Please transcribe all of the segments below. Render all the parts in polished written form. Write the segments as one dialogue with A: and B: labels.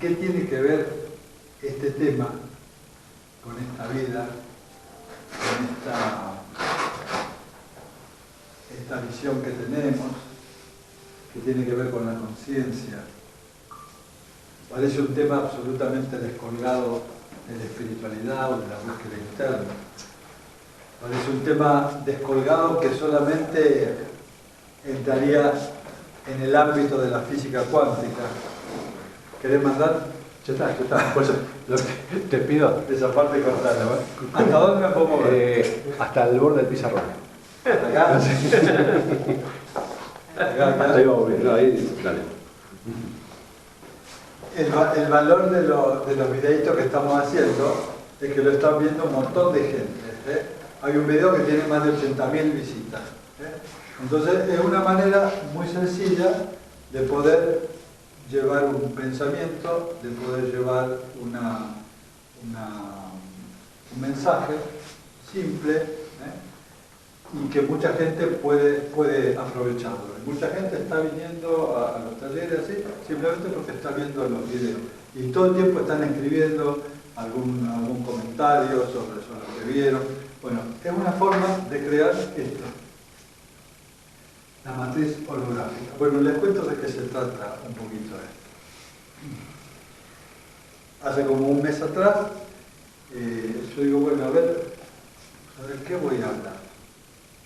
A: ¿qué tiene que ver este tema con esta vida, con esta visión que tenemos, que tiene que ver con la conciencia? Parece un tema absolutamente descolgado de la espiritualidad o de la búsqueda interna. Parece un tema descolgado que solamente entraría en el ámbito de la física cuántica. ¿Querés mandar?
B: Ya está. Por eso te pido.
A: Esa parte cortada. ¿Hasta dónde me puedo mover?
B: Hasta el borde del pizarrón.
A: ¿Acá?
B: Hasta ahí vamos bien. No, ahí, dale.
A: El valor de los videitos que estamos haciendo es que lo están viendo un montón de gente. Hay un video que tiene más de 80.000 visitas. Entonces es una manera muy sencilla de poder llevar un pensamiento, de poder llevar un mensaje simple, y que mucha gente puede aprovecharlo. Y mucha gente está viniendo a los talleres así, simplemente porque está viendo los videos. Y todo el tiempo están escribiendo algún comentario sobre lo que vieron. Bueno, es una forma de crear esto, la matriz holográfica. Bueno, les cuento de qué se trata un poquito esto. Hace como un mes atrás, yo digo, bueno, a ver, ¿sobre qué voy a hablar?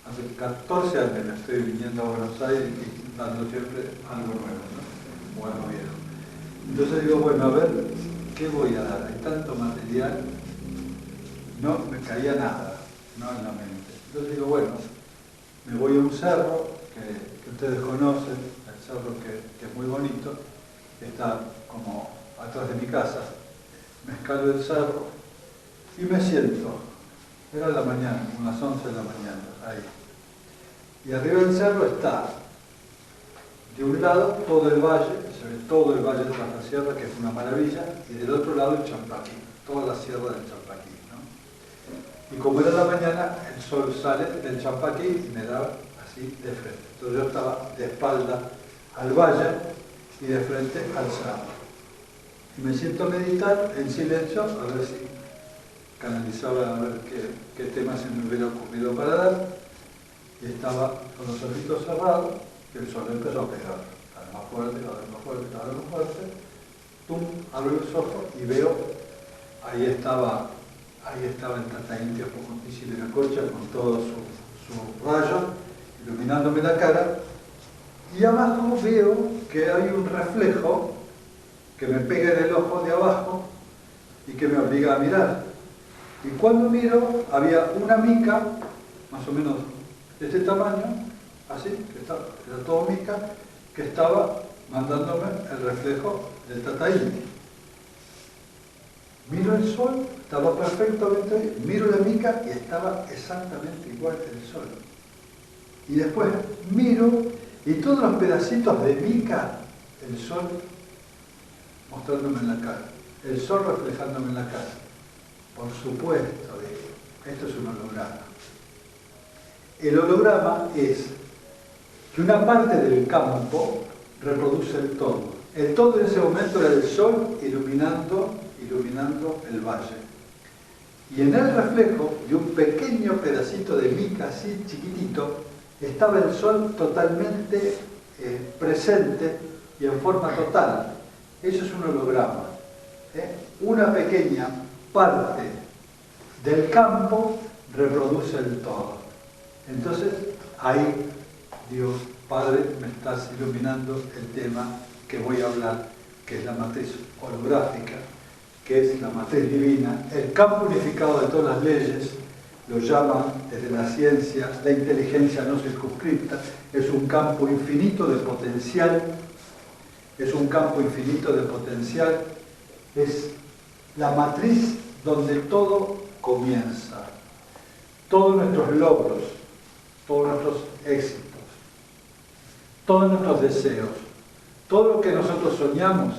A: Hace 14 años estoy viniendo a Buenos Aires y dando siempre algo nuevo, ¿no? O algo viejo. Entonces digo, bueno, a ver, ¿qué voy a dar? Hay tanto material, no me caía nada, no en la mente. Entonces digo, bueno, me voy a un cerro que ustedes conocen, el cerro que es muy bonito, que está como atrás de mi casa. Me escalo el cerro y me siento. Era la mañana, unas 11 de la mañana, ahí. Y arriba del cerro está, de un lado, todo el valle, se ve todo el valle de la sierra, que es una maravilla, y del otro lado el Champaquí, toda la sierra del Champaquí, ¿no? Y como era la mañana, el sol sale del Champaquí y me da así de frente. Entonces yo estaba de espalda al valle y de frente al cerro. Y me siento a meditar en silencio, a ver si canalizaba, a ver qué tema se me hubiera ocurrido para dar, y estaba con los ojitos cerrados, y el sol empezó a pegar, cada vez más fuerte, cada vez más fuerte, cada vez más fuerte. Pum, abro los ojos y veo, ahí estaba el Tata India de la Cocha con todo su rayo, iluminándome la cara, y abajo veo que hay un reflejo que me pega en el ojo de abajo y que me obliga a mirar. Y cuando miro, había una mica, más o menos de este tamaño, así, era todo mica, que estaba mandándome el reflejo del Tata India. Miro el sol, estaba perfectamente bien, miro la mica y estaba exactamente igual que el sol. Y después miro y todos los pedacitos de mica, el sol mostrándome en la cara, el sol reflejándome en la cara. Por supuesto, esto es un holograma. El holograma es que una parte del campo reproduce el todo. El todo en ese momento era el sol iluminando el valle. Y en el reflejo de un pequeño pedacito de mica así chiquitito, estaba el sol totalmente presente y en forma total. Eso es un holograma. Una pequeña parte del campo reproduce el todo. Entonces, ahí, Dios Padre, me estás iluminando el tema que voy a hablar, que es la matriz holográfica, que es la matriz divina, el campo unificado de todas las leyes. Lo llaman desde la ciencia la inteligencia no circunscripta. Es un campo infinito de potencial, es un campo infinito de potencial, es la matriz donde todo comienza. Todos nuestros logros, todos nuestros éxitos, todos nuestros deseos, todo lo que nosotros soñamos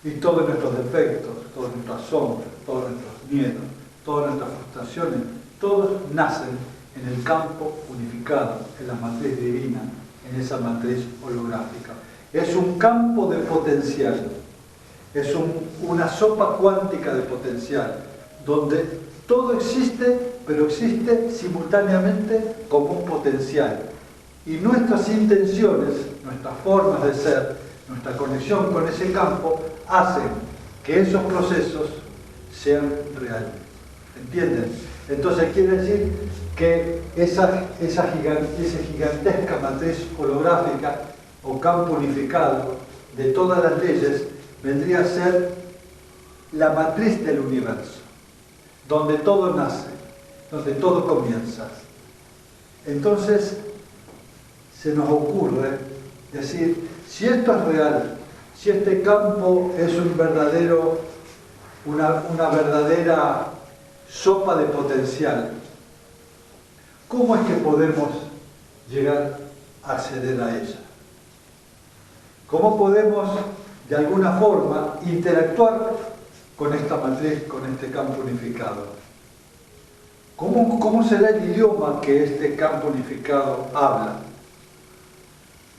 A: y todos nuestros defectos, todas nuestras sombras, todos nuestros miedos, todas nuestras frustraciones, todos nacen en el campo unificado, en la matriz divina, en esa matriz holográfica. Es un campo de potencial. Es una sopa cuántica de potencial, donde todo existe, pero existe simultáneamente como un potencial. Y nuestras intenciones, nuestras formas de ser, nuestra conexión con ese campo, hacen que esos procesos sean reales. ¿Entienden? Entonces quiere decir que esa gigantesca matriz holográfica o campo unificado de todas las leyes vendría a ser la matriz del universo, donde todo nace, donde todo comienza. Entonces se nos ocurre decir, si esto es real, si este campo es una verdadera sopa de potencial, ¿cómo es que podemos llegar a acceder a ella? ¿Cómo podemos, de alguna forma, interactuar con esta matriz, con este campo unificado? ¿Cómo será el idioma que este campo unificado habla?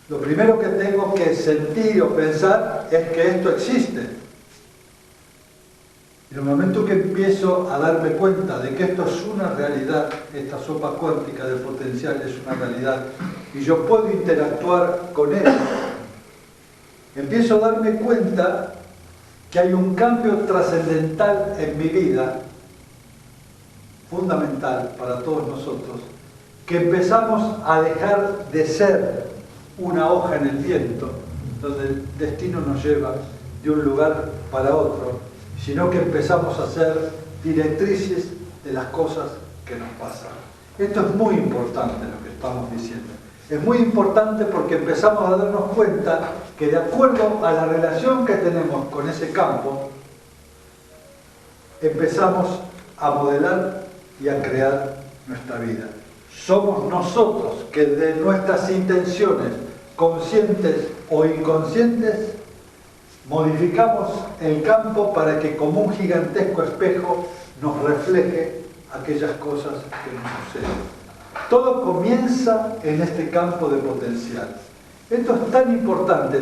A: Lo primero que tengo que sentir o pensar es que esto existe. En el momento que empiezo a darme cuenta de que esto es una realidad, esta sopa cuántica del potencial es una realidad, y yo puedo interactuar con él, empiezo a darme cuenta que hay un cambio trascendental en mi vida, fundamental para todos nosotros, que empezamos a dejar de ser una hoja en el viento, donde el destino nos lleva de un lugar para otro, sino que empezamos a ser directrices de las cosas que nos pasan. Esto es muy importante lo que estamos diciendo. Es muy importante porque empezamos a darnos cuenta que de acuerdo a la relación que tenemos con ese campo, empezamos a modelar y a crear nuestra vida. Somos nosotros que de nuestras intenciones, conscientes o inconscientes, modificamos el campo para que como un gigantesco espejo nos refleje aquellas cosas que nos suceden. Todo comienza en este campo de potencial. Esto es tan importante,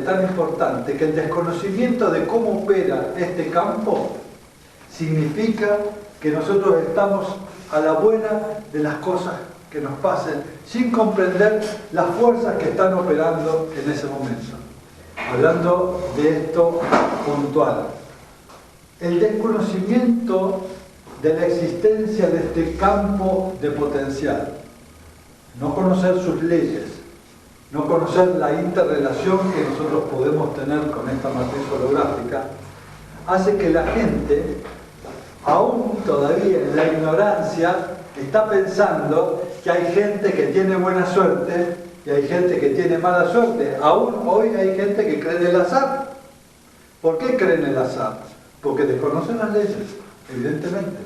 A: que el desconocimiento de cómo opera este campo significa que nosotros estamos a la buena de las cosas que nos pasen, sin comprender las fuerzas que están operando en ese momento. Hablando de esto puntual, el desconocimiento de la existencia de este campo de potencial, no conocer sus leyes, no conocer la interrelación que nosotros podemos tener con esta matriz holográfica, hace que la gente, aún todavía en la ignorancia, está pensando que hay gente que tiene buena suerte y hay gente que tiene mala suerte. Aún hoy hay gente que cree en el azar. ¿Por qué creen en el azar? Porque desconocen las leyes, evidentemente.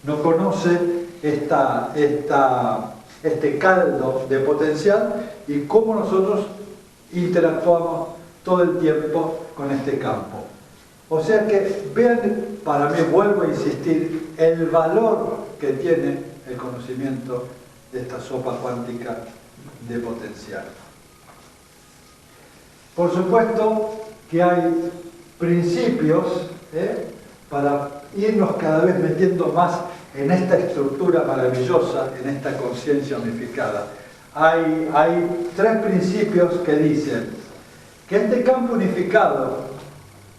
A: No conoce este caldo de potencial y cómo nosotros interactuamos todo el tiempo con este campo. O sea que vean, para mí, vuelvo a insistir, el valor que tiene el conocimiento de esta sopa cuántica de potencial. Por supuesto que hay principios para irnos cada vez metiendo más en esta estructura maravillosa, en esta conciencia unificada. Hay tres principios que dicen que este campo unificado,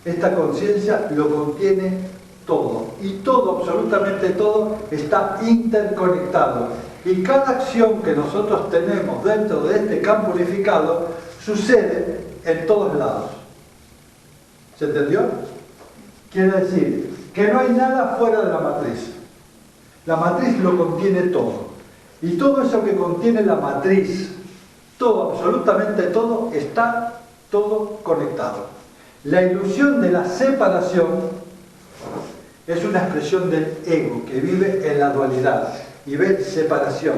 A: esta conciencia, lo contiene todo. Y todo, absolutamente todo, está interconectado. Y cada acción que nosotros tenemos dentro de este campo unificado sucede en todos lados. ¿Se entendió? Quiere decir que no hay nada fuera de la matriz. La matriz lo contiene todo. Y todo eso que contiene la matriz, todo, absolutamente todo, está todo conectado. La ilusión de la separación es una expresión del ego que vive en la dualidad y ve separación.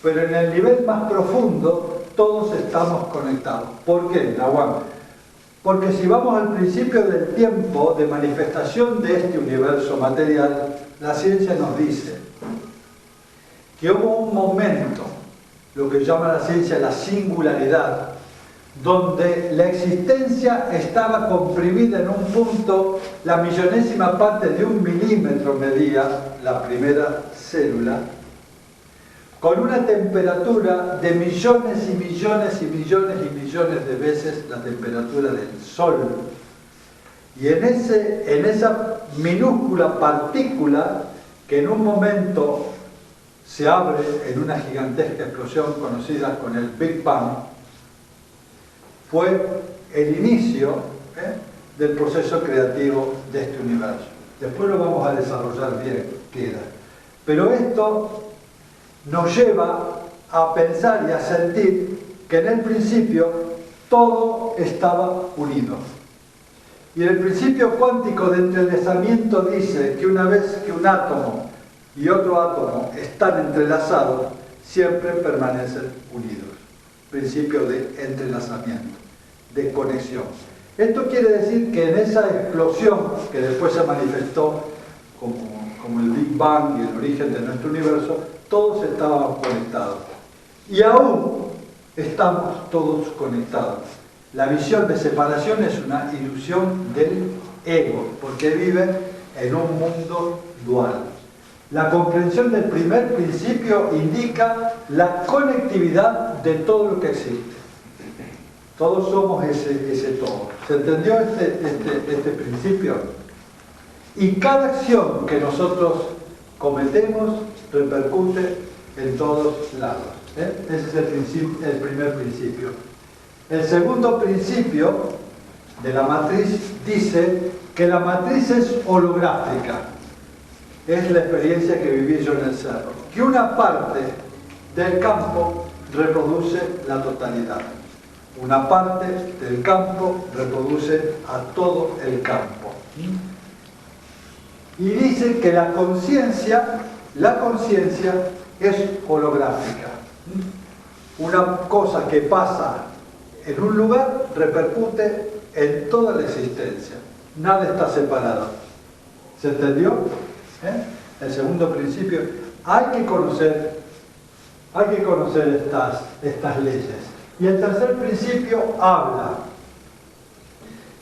A: Pero en el nivel más profundo todos estamos conectados. ¿Por qué, Nahuán? Porque si vamos al principio del tiempo de manifestación de este universo material, la ciencia nos dice que hubo un momento, lo que llama la ciencia la singularidad, donde la existencia estaba comprimida en un punto, la millonésima parte de 1 milímetro medía la primera célula, con una temperatura de millones y millones y millones y millones de veces la temperatura del Sol. Y en esa minúscula partícula que en un momento se abre en una gigantesca explosión conocida con el Big Bang, fue el inicio del proceso creativo de este universo. Después lo vamos a desarrollar bien, qué era. Pero esto nos lleva a pensar y a sentir que en el principio todo estaba unido. Y el principio cuántico de entrelazamiento dice que una vez que un átomo y otro átomo están entrelazados, siempre permanecen unidos. Principio de entrelazamiento, de conexión. Esto quiere decir que en esa explosión, que después se manifestó como el Big Bang y el origen de nuestro universo, todos estábamos conectados. Y aún estamos todos conectados. La visión de separación es una ilusión del ego, porque vive en un mundo dual. La comprensión del primer principio indica la conectividad de todo lo que existe. Todos somos ese todo. ¿Se entendió este principio? Y cada acción que nosotros cometemos repercute en todos lados. Ese es el primer principio. El segundo principio de la matriz dice que la matriz es holográfica. Es la experiencia que viví yo en el cerro. Que una parte del campo reproduce la totalidad. Una parte del campo reproduce a todo el campo. Y dice que la conciencia es holográfica. Una cosa que pasa en un lugar repercute en toda la existencia. Nada está separado. ¿Se entendió? El segundo principio. Hay que conocer estas leyes. Y el tercer principio habla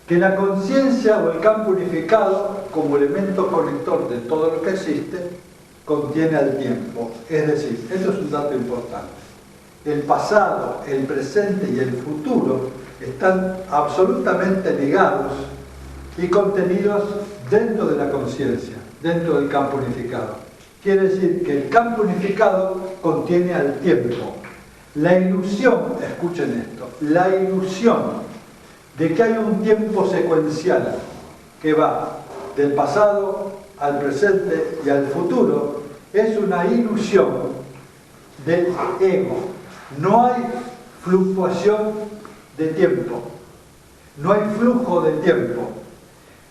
A: que la conciencia o el campo unificado, como elemento conector de todo lo que existe, contiene al tiempo. Es decir, esto es un dato importante. El pasado, el presente y el futuro están absolutamente ligados y contenidos dentro de la conciencia, dentro del campo unificado. Quiere decir que el campo unificado contiene al tiempo. La ilusión, escuchen esto, la ilusión de que hay un tiempo secuencial que va del pasado al presente y al futuro es una ilusión del ego. No hay fluctuación de tiempo, no hay flujo de tiempo.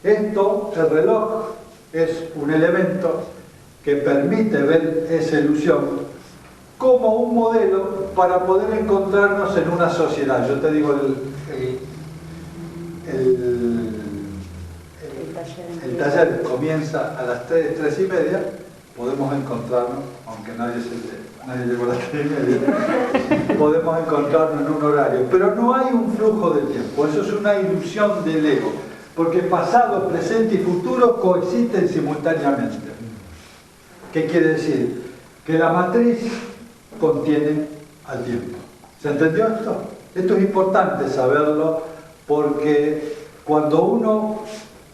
A: Esto, el reloj, es un elemento que permite ver esa ilusión como un modelo para poder encontrarnos en una sociedad. Yo te digo, el taller comienza a las 3:30, podemos encontrarnos, aunque nadie llegó a las 3:30, podemos encontrarnos en un horario, pero no hay un flujo del tiempo. Eso es una ilusión del ego, porque pasado, presente y futuro coexisten simultáneamente. ¿Qué quiere decir? Que la matriz contiene al tiempo. ¿Se entendió esto? Esto es importante saberlo, porque cuando uno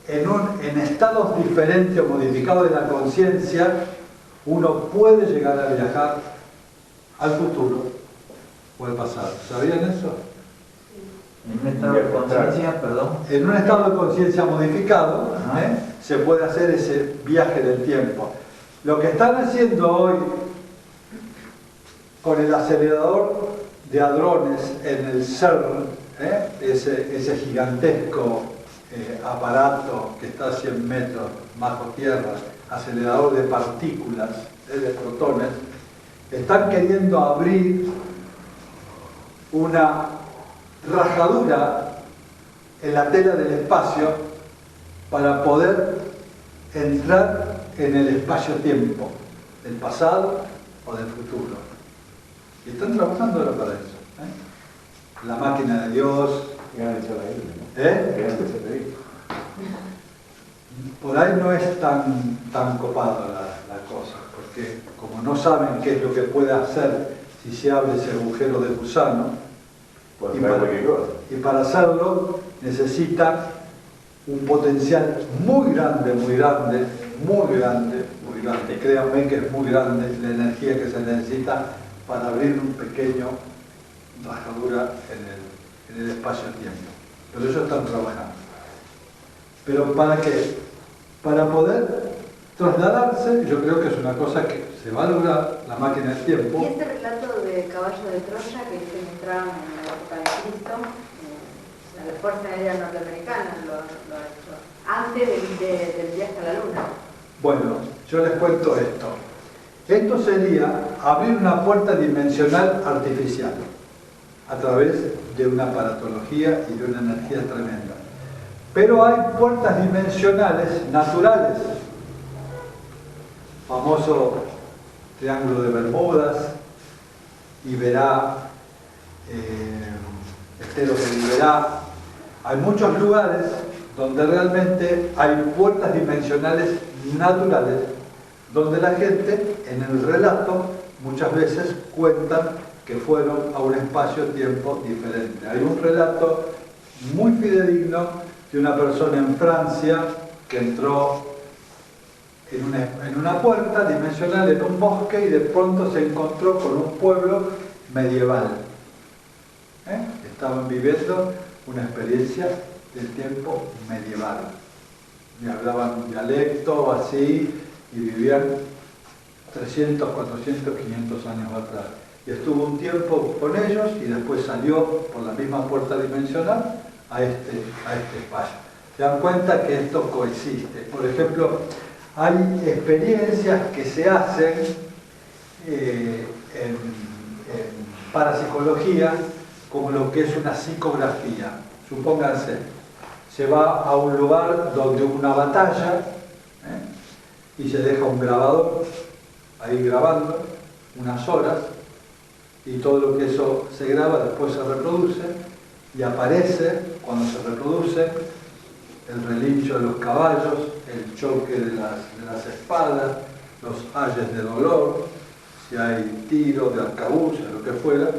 A: en estados diferentes o modificados de la conciencia, uno puede llegar a viajar al futuro o al pasado. ¿Sabían eso?
C: En un estado de conciencia, perdón.
A: En un estado de conciencia modificado, se puede hacer ese viaje del tiempo. Lo que están haciendo hoy con el acelerador de hadrones en el CERN, ese gigantesco aparato que está a 100 metros bajo tierra, acelerador de partículas, de protones, están queriendo abrir una rajadura en la tela del espacio para poder entrar en el espacio-tiempo, del pasado o del futuro. Y están trabajando ahora para eso. la máquina de Dios.
B: Grande ser la Biblia, ¿no?
A: ¿Eh?
B: Grande ser la Biblia.
A: Por ahí no es tan copado la cosa, porque como no saben qué es lo que puede hacer si se abre ese agujero de gusano,
B: Puede traer cualquier cosa.
A: y para hacerlo necesita un potencial muy grande, muy grande, muy grande, muy grande. Créanme que es muy grande la energía que se necesita para abrir un pequeño rajadura en el espacio-tiempo. Pero ellos están trabajando. ¿Pero para qué? Para poder trasladarse, yo creo que es una cosa que se va a lograr, la máquina del tiempo.
D: Y este relato de Caballo de Troya que se mostraron en la época de Cristo, la Fuerza Aérea Norteamericana lo ha hecho, antes del viaje a la Luna.
A: Bueno, yo les cuento esto. Esto sería abrir una puerta dimensional artificial a través de una aparatología y de una energía tremenda. Pero hay puertas dimensionales naturales. Famoso Triángulo de Bermudas, Iberá, Esteros de Iberá. Hay muchos lugares donde realmente hay puertas dimensionales naturales, donde la gente en el relato muchas veces cuentan que fueron a un espacio-tiempo diferente. Hay un relato muy fidedigno de una persona en Francia que entró en una puerta dimensional en un bosque y de pronto se encontró con un pueblo medieval. Estaban viviendo una experiencia del tiempo medieval. Y hablaban un dialecto así y vivían 300, 400, 500 años atrás. Y estuvo un tiempo con ellos y después salió por la misma puerta dimensional a este espacio. Se dan cuenta que esto coexiste. Por ejemplo, hay experiencias que se hacen en parapsicología como lo que es una psicografía. Supónganse, se va a un lugar donde hubo una batalla y se deja un grabador ahí grabando unas horas y todo lo que eso se graba después se reproduce y aparece, cuando se reproduce, el relincho de los caballos, el choque de las espadas, los ayes de dolor, si hay tiro de arcabuz, lo que fuera,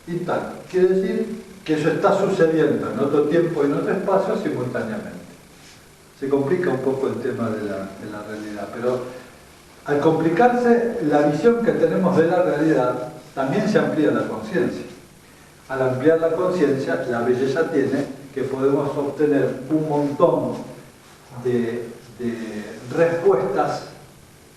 A: y tal. Quiere decir que eso está sucediendo en otro tiempo y en otro espacio simultáneamente. Se complica un poco el tema de la realidad, pero al complicarse la visión que tenemos de la realidad, también se amplía la conciencia. Al ampliar la conciencia, la belleza tiene que podemos obtener un montón de respuestas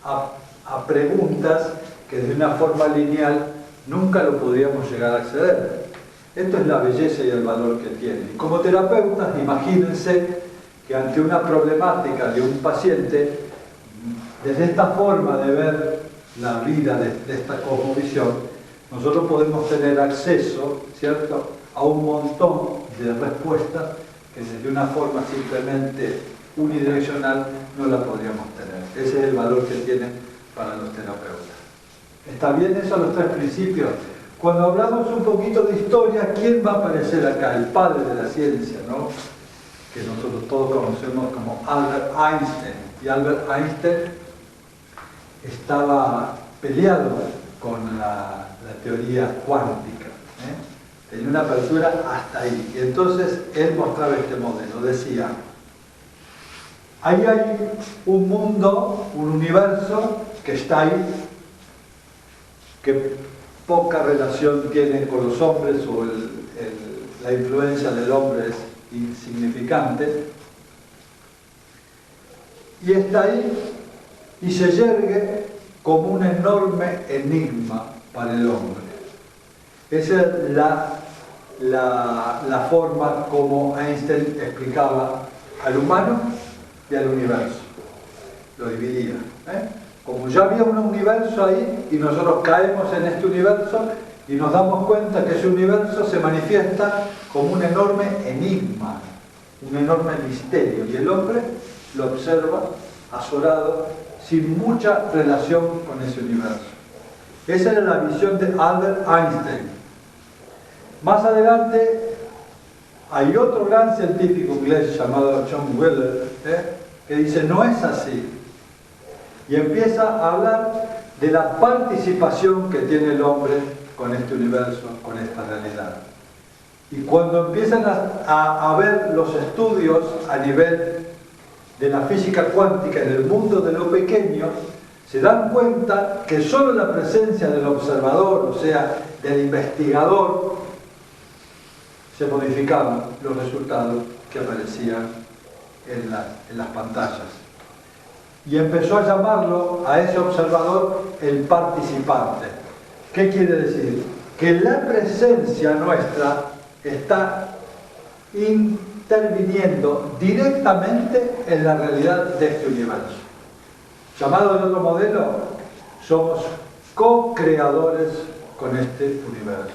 A: a preguntas que de una forma lineal nunca lo podríamos llegar a acceder. Esto es la belleza y el valor que tiene. Y como terapeutas, imagínense que ante una problemática de un paciente, desde esta forma de ver la vida, de esta cosmovisión, nosotros podemos tener acceso, ¿cierto?, a un montón de respuestas que desde una forma simplemente unidireccional no la podríamos tener. Ese es el valor que tienen para los terapeutas. ¿Está bien eso, los tres principios? Cuando hablamos un poquito de historia, ¿quién va a aparecer acá? El padre de la ciencia, ¿no?, que nosotros todos conocemos como Albert Einstein. Y Albert Einstein estaba peleado con la teoría cuántica. Tenía una apertura hasta ahí. Y entonces él mostraba este modelo. Decía, ahí hay un mundo, un universo que está ahí, que poca relación tiene con los hombres o la influencia del hombre es insignificante. Y está ahí y se yergue como un enorme enigma para el hombre. Esa es la forma como Einstein explicaba al humano y al universo. Lo dividía. Como ya había un universo ahí y nosotros caemos en este universo y nos damos cuenta que ese universo se manifiesta como un enorme enigma, un enorme misterio, y el hombre lo observa azorado, sin mucha relación con ese universo. Esa era la visión de Albert Einstein. Más adelante hay otro gran científico inglés llamado John Wheeler, que dice no es así, y empieza a hablar de la participación que tiene el hombre con este universo, con esta realidad. Y cuando empiezan a ver los estudios a nivel de la física cuántica en el mundo de lo pequeño, se dan cuenta que solo la presencia del observador, o sea, del investigador, se modificaban los resultados que aparecían en las pantallas. Y empezó a llamarlo a ese observador el participante. ¿Qué quiere decir? Que la presencia nuestra está interviniendo directamente en la realidad de este universo. Llamado de otro modelo, somos co-creadores con este universo.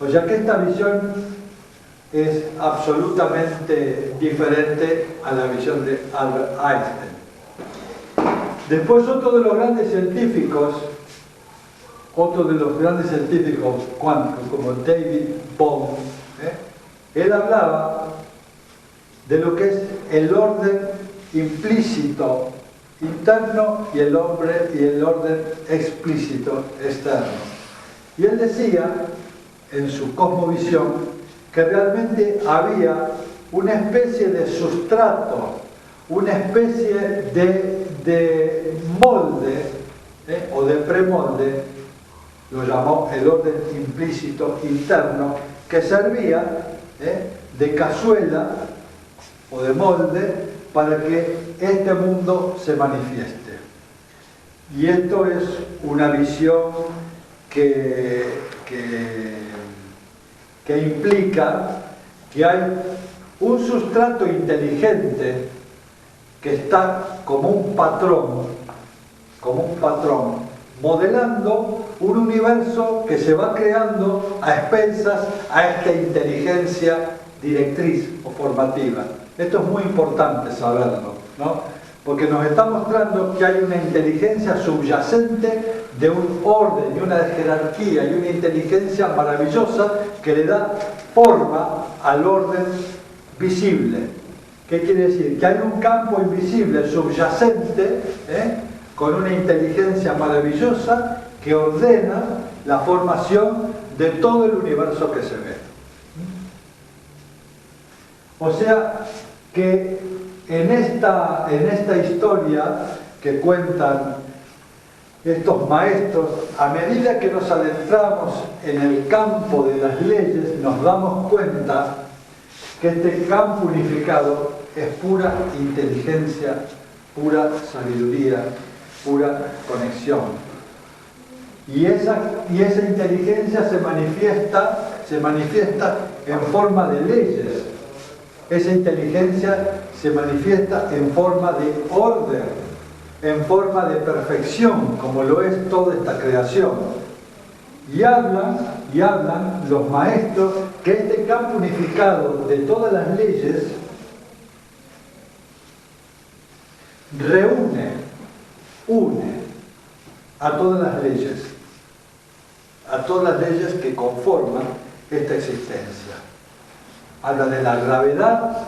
A: O sea que esta visión es absolutamente diferente a la visión de Albert Einstein. Después otro de los grandes científicos cuánticos como David Bohm, él hablaba de lo que es el orden implícito interno y el orden explícito externo. Y él decía, en su cosmovisión, que realmente había una especie de sustrato, una especie de molde o de premolde, lo llamó el orden implícito interno, que servía de cazuela o de molde para que este mundo se manifieste. Y esto es una visión que implica que hay un sustrato inteligente que está como un patrón, modelando un universo que se va creando a expensas a esta inteligencia directriz o formativa. Esto es muy importante saberlo, ¿no? Porque nos está mostrando que hay una inteligencia subyacente de un orden y una jerarquía y una inteligencia maravillosa que le da forma al orden visible. ¿Qué quiere decir? Que hay un campo invisible subyacente, con una inteligencia maravillosa que ordena la formación de todo el universo que se ve. O sea que en esta historia que cuentan estos maestros, a medida que nos adentramos en el campo de las leyes, nos damos cuenta que este campo unificado es pura inteligencia, pura sabiduría, pura conexión. Y esa inteligencia se manifiesta en forma de leyes. Esa inteligencia se manifiesta en forma de orden, en forma de perfección, como lo es toda esta creación. Y hablan los maestros que este campo unificado de todas las leyes une a todas las leyes que conforman esta existencia. Habla de la gravedad,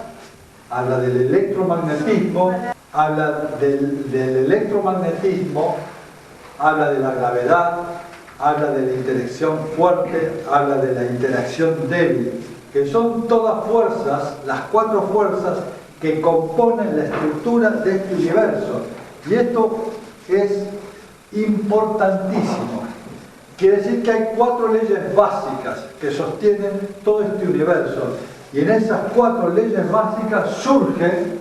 A: habla del electromagnetismo, habla del electromagnetismo, habla de la gravedad, habla de la interacción fuerte, habla de la interacción débil, que son todas fuerzas, las 4 fuerzas que componen la estructura de este universo. Y esto es importantísimo. Quiere decir que hay 4 leyes básicas que sostienen todo este universo. Y en esas 4 leyes básicas surgen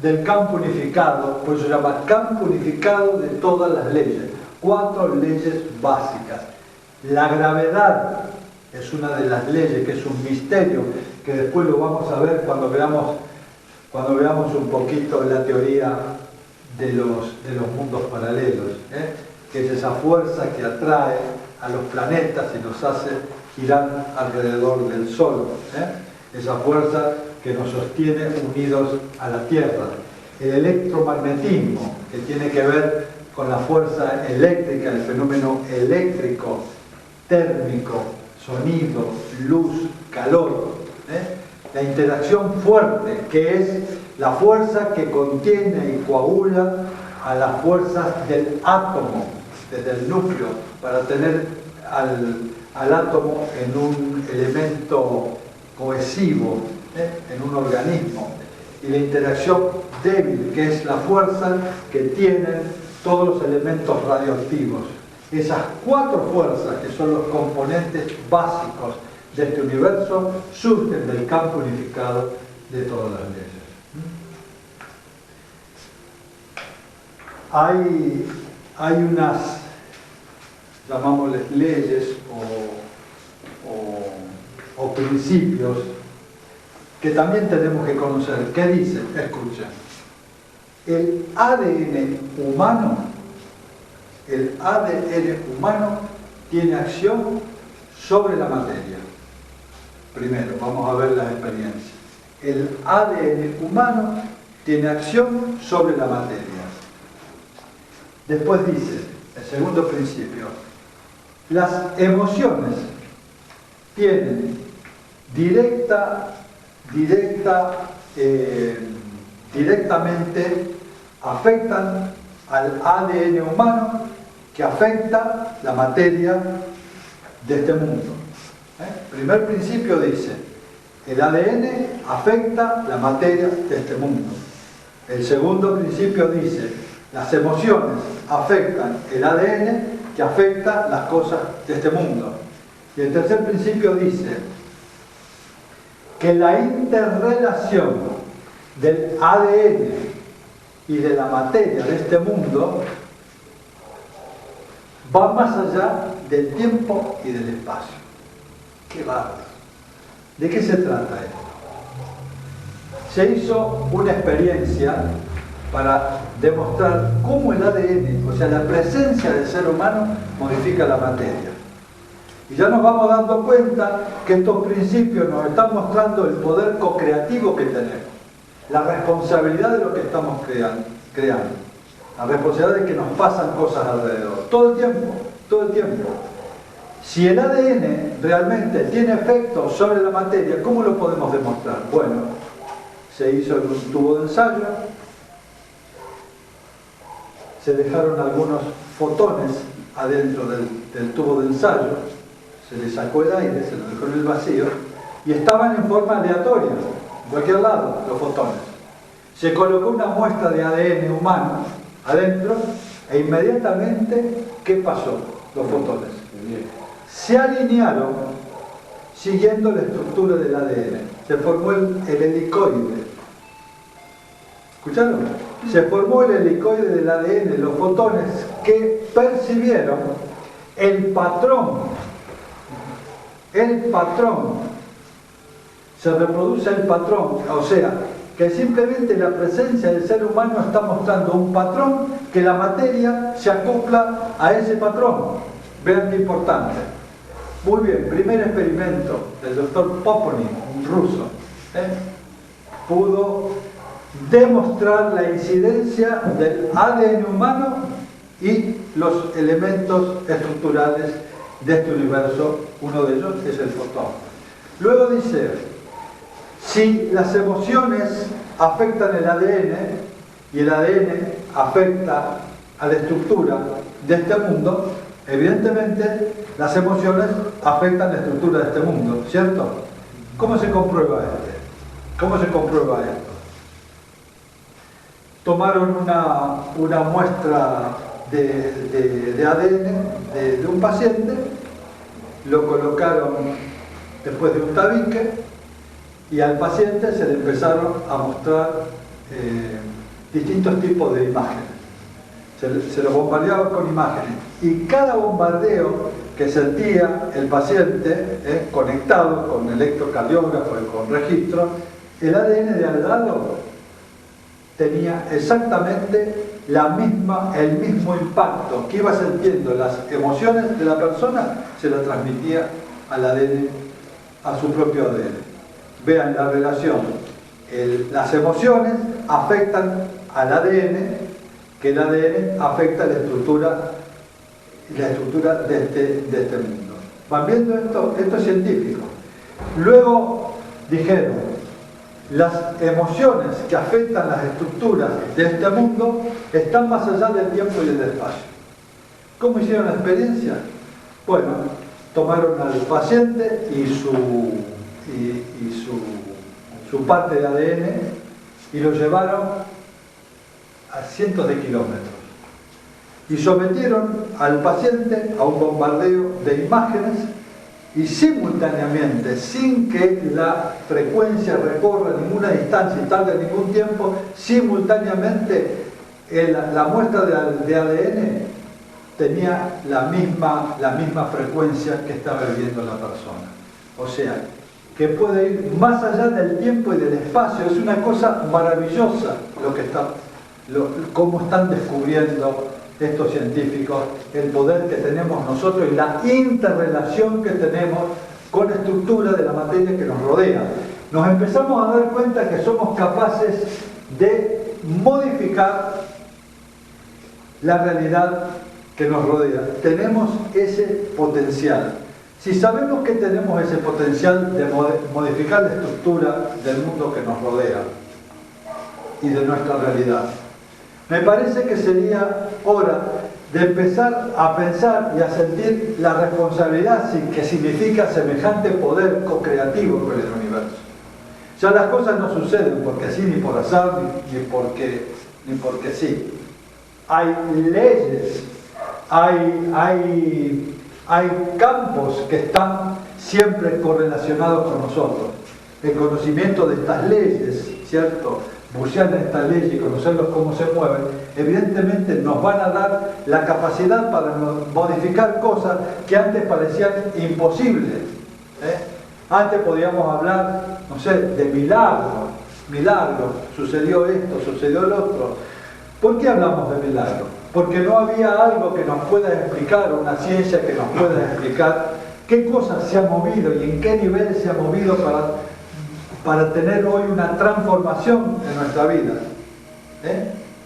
A: del campo unificado, por eso se llama campo unificado de todas las leyes. 4 leyes básicas. La gravedad es una de las leyes, que es un misterio, que después lo vamos a ver cuando veamos un poquito la teoría de los mundos paralelos, que es esa fuerza que atrae a los planetas y los hace girar alrededor del Sol, esa fuerza que nos sostiene unidos a la Tierra. El electromagnetismo, que tiene que ver con la fuerza eléctrica, el fenómeno eléctrico, térmico, sonido, luz, calor. La interacción fuerte, que es la fuerza que contiene y coagula a las fuerzas del átomo, desde el núcleo, para tener al átomo en un elemento cohesivo, en un organismo. Y la interacción débil, que es la fuerza que tienen todos los elementos radioactivos. Esas cuatro fuerzas, que son los componentes básicos de este universo, surgen del campo unificado de todas las leyes. Hay unas, llamámosles leyes o principios que también tenemos que conocer. ¿Qué dicen? Escuchen. El ADN humano tiene acción sobre la materia. Primero, vamos a ver las experiencias. El ADN humano tiene acción sobre la materia. Después dice, el segundo principio, las emociones tienen directamente afectan al ADN humano, que afecta la materia de este mundo. Primer principio dice, el ADN afecta la materia de este mundo. El segundo principio dice, las emociones afectan el ADN que afecta las cosas de este mundo. Y el tercer principio dice que la interrelación del ADN y de la materia de este mundo va más allá del tiempo y del espacio. ¡Qué bárbaro! ¿De qué se trata esto? Se hizo una experiencia para demostrar cómo el ADN, o sea, la presencia del ser humano, modifica la materia. Y ya nos vamos dando cuenta que estos principios nos están mostrando el poder co-creativo que tenemos, la responsabilidad de lo que estamos creando, la responsabilidad de que nos pasan cosas alrededor, todo el tiempo. Si el ADN realmente tiene efecto sobre la materia, ¿cómo lo podemos demostrar? Bueno, se hizo en un tubo de ensayo, se dejaron algunos fotones adentro del tubo de ensayo, se le sacó el aire, se lo dejó en el vacío, y estaban en forma aleatoria, en cualquier lado, los fotones. Se colocó una muestra de ADN humano adentro, e inmediatamente, ¿qué pasó? Los fotones se alinearon siguiendo la estructura del ADN. Se formó el helicoide. ¿Escucharon? Se formó el helicoide del ADN, los fotones que percibieron el patrón. Se reproduce el patrón, o sea, que simplemente la presencia del ser humano está mostrando un patrón que la materia se acopla a ese patrón. Vean qué importante. Muy bien, primer experimento del doctor Poponin, un ruso, pudo demostrar la incidencia del ADN humano y los elementos estructurales de este universo. Uno de ellos es el fotón. Luego dice, si las emociones afectan el ADN y el ADN afecta a la estructura de este mundo, evidentemente las emociones afectan la estructura de este mundo, ¿cierto? ¿Cómo se comprueba esto? Tomaron una muestra de ADN de un paciente, lo colocaron después de un tabique y al paciente se le empezaron a mostrar distintos tipos de imágenes. Se lo bombardeaba con imágenes y cada bombardeo que sentía el paciente conectado con electrocardiógrafo y con registro, el ADN de al lado tenía exactamente el mismo impacto que iba sintiendo las emociones de la persona, se la transmitía al ADN, a su propio ADN. Vean la relación. Las emociones afectan al ADN, que el ADN afecta la estructura de este mundo. van viendo estos científicos. Luego dijeron, las emociones que afectan las estructuras de este mundo están más allá del tiempo y del espacio. ¿Cómo hicieron la experiencia? Bueno, tomaron al paciente y su parte de ADN y lo llevaron a cientos de kilómetros y sometieron al paciente a un bombardeo de imágenes y simultáneamente, sin que la frecuencia recorra ninguna distancia y tarde ningún tiempo, simultáneamente la muestra de ADN tenía la misma frecuencia que estaba viviendo la persona. O sea, que puede ir más allá del tiempo y del espacio. Es una cosa maravillosa cómo están descubriendo estos científicos el poder que tenemos nosotros y la interrelación que tenemos con la estructura de la materia que nos rodea. Nos empezamos a dar cuenta que somos capaces de modificar la realidad que nos rodea. Tenemos ese potencial. Si sabemos que tenemos ese potencial de modificar la estructura del mundo que nos rodea y de nuestra realidad, me parece que sería hora de empezar a pensar y a sentir la responsabilidad que significa semejante poder co-creativo con el universo. Ya las cosas no suceden porque sí, ni por azar, ni porque sí. Hay leyes, hay campos que están siempre correlacionados con nosotros. El conocimiento de estas leyes, ¿cierto?, bucear en estas leyes y conocerlos cómo se mueven, evidentemente nos van a dar la capacidad para modificar cosas que antes parecían imposibles. Antes podíamos hablar, no sé, de milagros, sucedió esto, sucedió lo otro. ¿Por qué hablamos de milagros? Porque no había algo que nos pueda explicar, una ciencia que nos pueda explicar qué cosas se han movido y en qué nivel se ha movido para tener hoy una transformación en nuestra vida,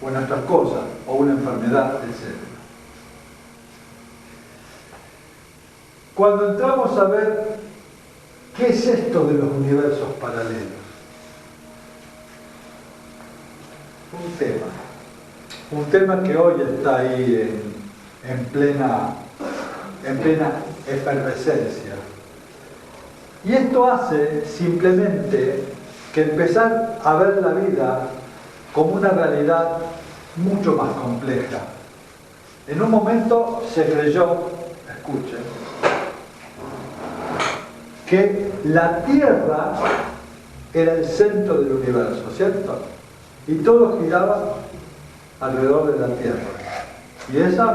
A: o en nuestras cosas, o una enfermedad, etc. Cuando entramos a ver qué es esto de los universos paralelos, un tema que hoy está ahí en plena efervescencia. Y esto hace simplemente que empezar a ver la vida como una realidad mucho más compleja. En un momento se creyó, escuchen, que la Tierra era el centro del universo, ¿cierto? Y todo giraba alrededor de la Tierra. Y esa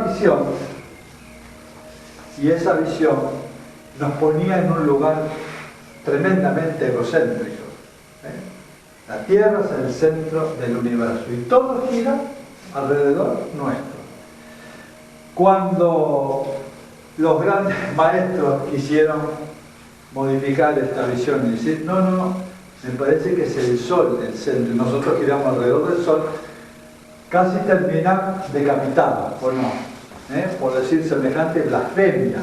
A: visión nos ponía en un lugar tremendamente egocéntrico. La Tierra es el centro del universo y todo gira alrededor nuestro. Cuando los grandes maestros quisieron modificar esta visión y decir, no, me parece que es el Sol el centro y nosotros giramos alrededor del Sol, casi terminan decapitados, ¿o no? Por decir semejante blasfemia.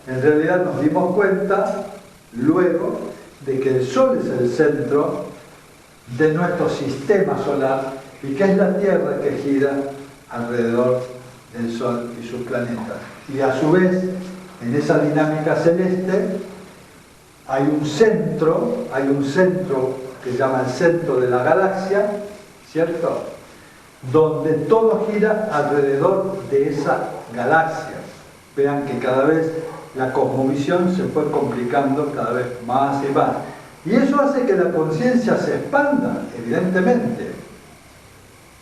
A: En realidad nos dimos cuenta luego de que el Sol es el centro de nuestro sistema solar y que es la Tierra que gira alrededor del Sol y sus planetas. Y a su vez, en esa dinámica celeste, hay un centro que se llama el centro de la galaxia, ¿cierto?, donde todo gira alrededor de esa galaxia. Vean que cada vez la cosmovisión se fue complicando cada vez más y más. Y eso hace que la conciencia se expanda, evidentemente.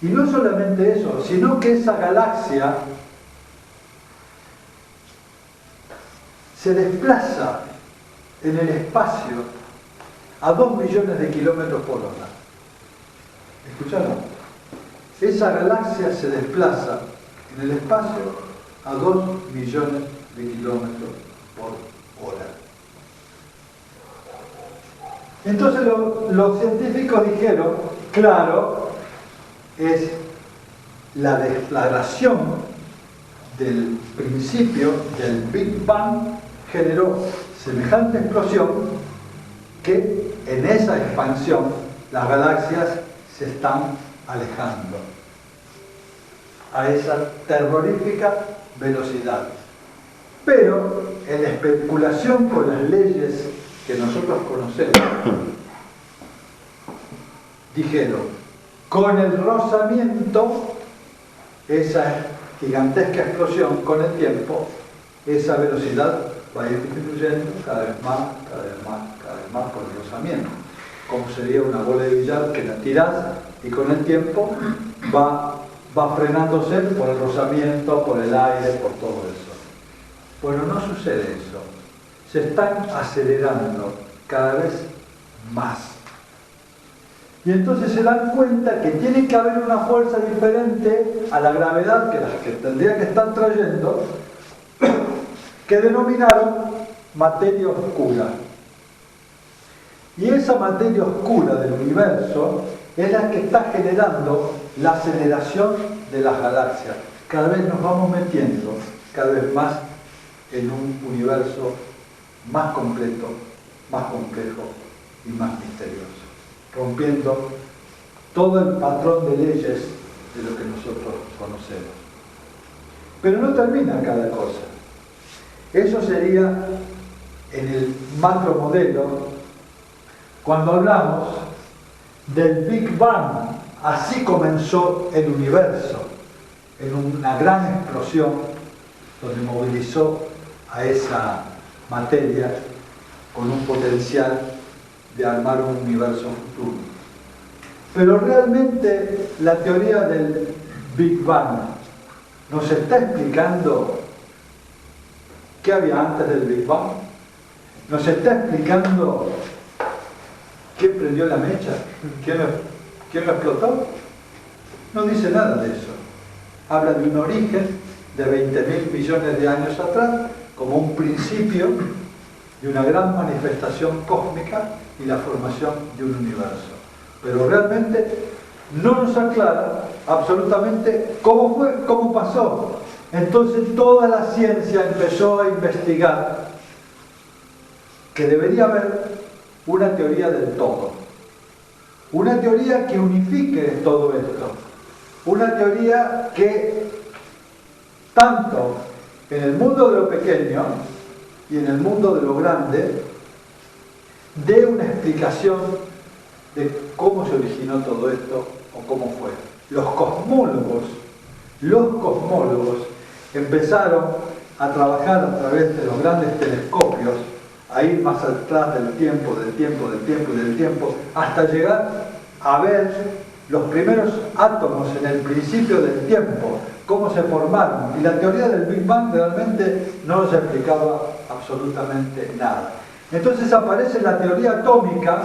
A: Y no solamente eso, sino que esa galaxia se desplaza en el espacio a 2 millones de kilómetros por hora. ¿Escucharon? Esa galaxia se desplaza en el espacio a 2 millones de kilómetros por hora. Entonces los científicos dijeron, claro, es la declaración del principio del Big Bang generó semejante explosión que en esa expansión las galaxias se están alejando a esa terrorífica velocidad. Pero en la especulación con las leyes que nosotros conocemos, dijeron, con el rozamiento, esa gigantesca explosión con el tiempo, esa velocidad va a ir disminuyendo cada vez más, cada vez más, cada vez más por el rozamiento. Como sería una bola de billar que la tirás y con el tiempo va frenándose por el rozamiento, por el aire, por todo eso. Bueno, no sucede eso. Se están acelerando cada vez más. Y entonces se dan cuenta que tiene que haber una fuerza diferente a la gravedad que las que tendría que estar trayendo, que denominaron materia oscura. Y esa materia oscura del universo es la que está generando la aceleración de las galaxias. Cada vez nos vamos metiendo cada vez más en un universo más completo, más complejo y más misterioso, rompiendo todo el patrón de leyes de lo que nosotros conocemos. Pero no termina cada cosa. Eso sería en el macromodelo cuando hablamos del Big Bang. Así comenzó el universo, en una gran explosión donde movilizó a esa materia con un potencial de armar un universo futuro. Pero realmente la teoría del Big Bang nos está explicando qué había antes del Big Bang, nos está explicando quién prendió la mecha, quién lo explotó. No dice nada de eso. Habla de un origen de 20.000 millones de años atrás como un principio de una gran manifestación cósmica y la formación de un universo. Pero realmente no nos aclara absolutamente cómo fue, cómo pasó. Entonces toda la ciencia empezó a investigar que debería haber una teoría del todo. Una teoría que unifique todo esto. Una teoría que tanto en el mundo de lo pequeño y en el mundo de lo grande dé una explicación de cómo se originó todo esto o cómo fue. Los cosmólogos empezaron a trabajar a través de los grandes telescopios, a ir más atrás del tiempo, hasta llegar a ver los primeros átomos en el principio del tiempo, cómo se formaron. Y la teoría del Big Bang realmente no nos explicaba absolutamente nada. Entonces aparece la teoría atómica,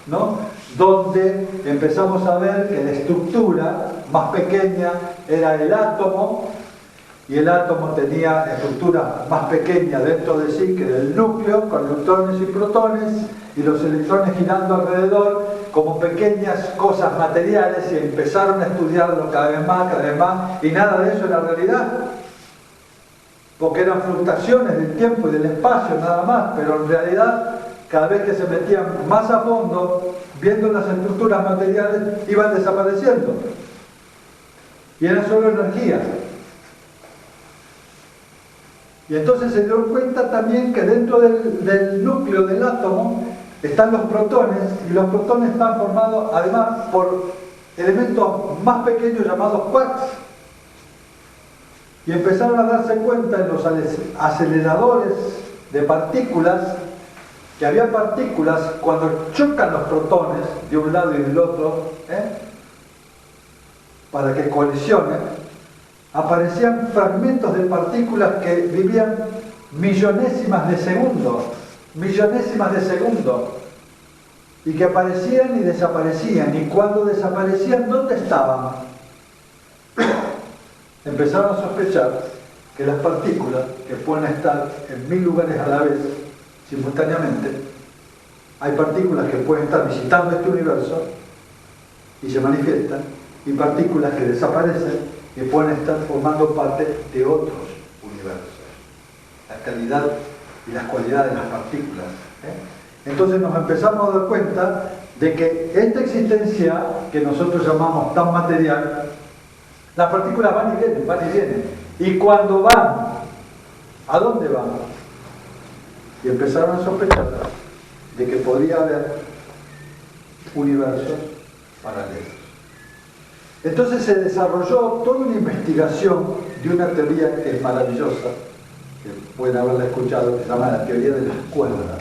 A: ¿no?, donde empezamos a ver que la estructura más pequeña era el átomo, y el átomo tenía estructura más pequeña dentro de sí que el núcleo, con neutrones y protones, y los electrones girando alrededor como pequeñas cosas materiales, y empezaron a estudiarlo cada vez más, y nada de eso era realidad, porque eran fluctuaciones del tiempo y del espacio nada más, pero en realidad cada vez que se metían más a fondo, viendo las estructuras materiales, iban desapareciendo, y era solo energía. Y entonces se dio cuenta también que dentro del núcleo del átomo están los protones, y los protones están formados además por elementos más pequeños llamados quarks. Y empezaron a darse cuenta en los aceleradores de partículas que había partículas cuando chocan los protones de un lado y del otro, para que colisionen, aparecían fragmentos de partículas que vivían millonésimas de segundo, y que aparecían y desaparecían, y cuando desaparecían, ¿dónde estaban? Empezaron a sospechar que las partículas, que pueden estar en 1000 lugares a la vez, simultáneamente, hay partículas que pueden estar visitando este universo y se manifiestan, y partículas que desaparecen y pueden estar formando parte de otros universos. La calidad y las cualidades de las partículas. Entonces nos empezamos a dar cuenta de que esta existencia que nosotros llamamos tan material, las partículas van y vienen, van y vienen. Y cuando van, ¿a dónde van? Y empezaron a sospechar de que podría haber universos paralelos. Entonces se desarrolló toda una investigación de una teoría que es maravillosa, que pueden haberla escuchado, que se llama la teoría de las cuerdas.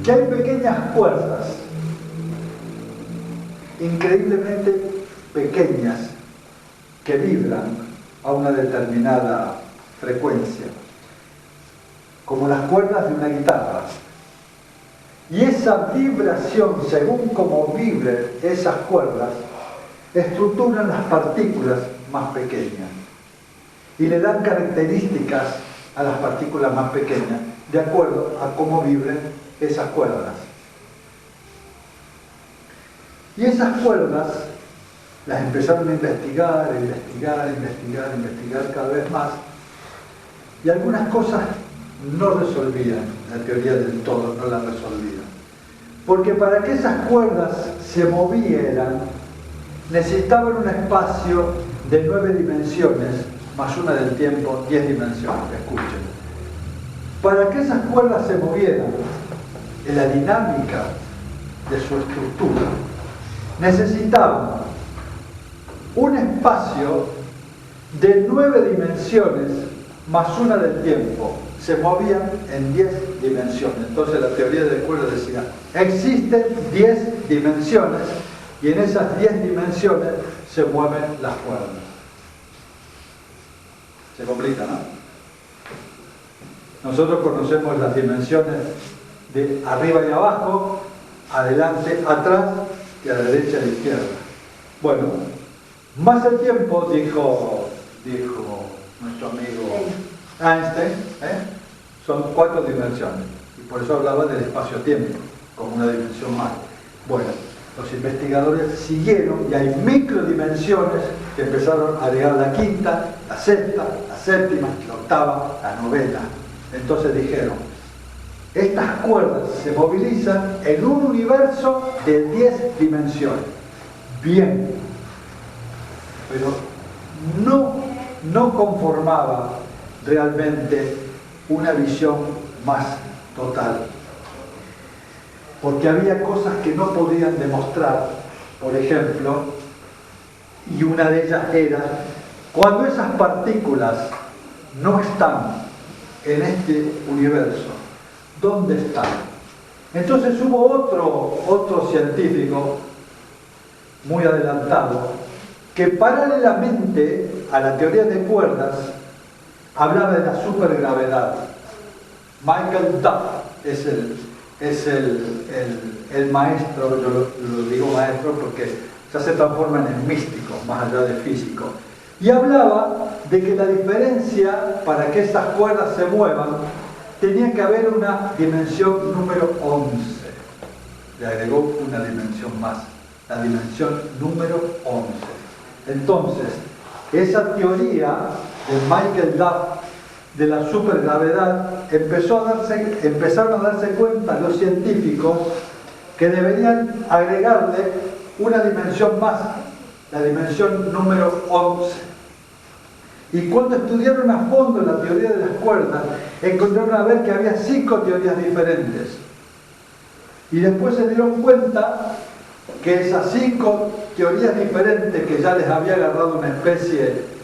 A: Que hay pequeñas cuerdas, increíblemente pequeñas, que vibran a una determinada frecuencia, como las cuerdas de una guitarra. Y esa vibración, según como vibren esas cuerdas, estructuran las partículas más pequeñas y le dan características a las partículas más pequeñas de acuerdo a cómo vibren esas cuerdas. Y esas cuerdas las empezaron a investigar cada vez más, y algunas cosas no resolvían, la teoría del todo no la resolvía. Porque para que esas cuerdas se movieran, necesitaban un espacio de 9 dimensiones, más una del tiempo, 10 dimensiones, escuchen. Para que esas cuerdas se movieran en la dinámica de su estructura, necesitaban un espacio de 9 dimensiones más una del tiempo. Se movían en 10 dimensiones. Entonces la teoría de cuerdas decía, existen 10 dimensiones y en esas 10 dimensiones se mueven las cuerdas. Se complica, ¿no? Nosotros conocemos las dimensiones de arriba y abajo, adelante, atrás y a la derecha y a la izquierda. Bueno, más el tiempo, dijo nuestro amigo Einstein, son 4 dimensiones. Y por eso hablaba del espacio-tiempo, como una dimensión más. Bueno, los investigadores siguieron y hay microdimensiones que empezaron a agregar la quinta, la sexta, la séptima, la octava, la novena. Entonces dijeron, estas cuerdas se movilizan en un universo de 10 dimensiones. Bien, pero no conformaba realmente una visión más total. Porque había cosas que no podían demostrar, por ejemplo, y una de ellas era, cuando esas partículas no están en este universo, ¿dónde están? Entonces hubo otro científico muy adelantado que paralelamente a la teoría de cuerdas hablaba de la supergravedad. Michael Duff es el maestro, yo lo digo maestro porque ya se transforman en místicos, más allá de físicos. Y hablaba de que la diferencia para que esas cuerdas se muevan tenía que haber una dimensión número 11. Le agregó una dimensión más, la dimensión número 11. Entonces, esa teoría de Michael Duff de la supergravedad empezaron a darse cuenta los científicos que deberían agregarle una dimensión más, la dimensión número 11. Y cuando estudiaron a fondo la teoría de las cuerdas, encontraron a ver que había 5 teorías diferentes. Y después se dieron cuenta que esas 5 teorías diferentes, que ya les había agarrado una especie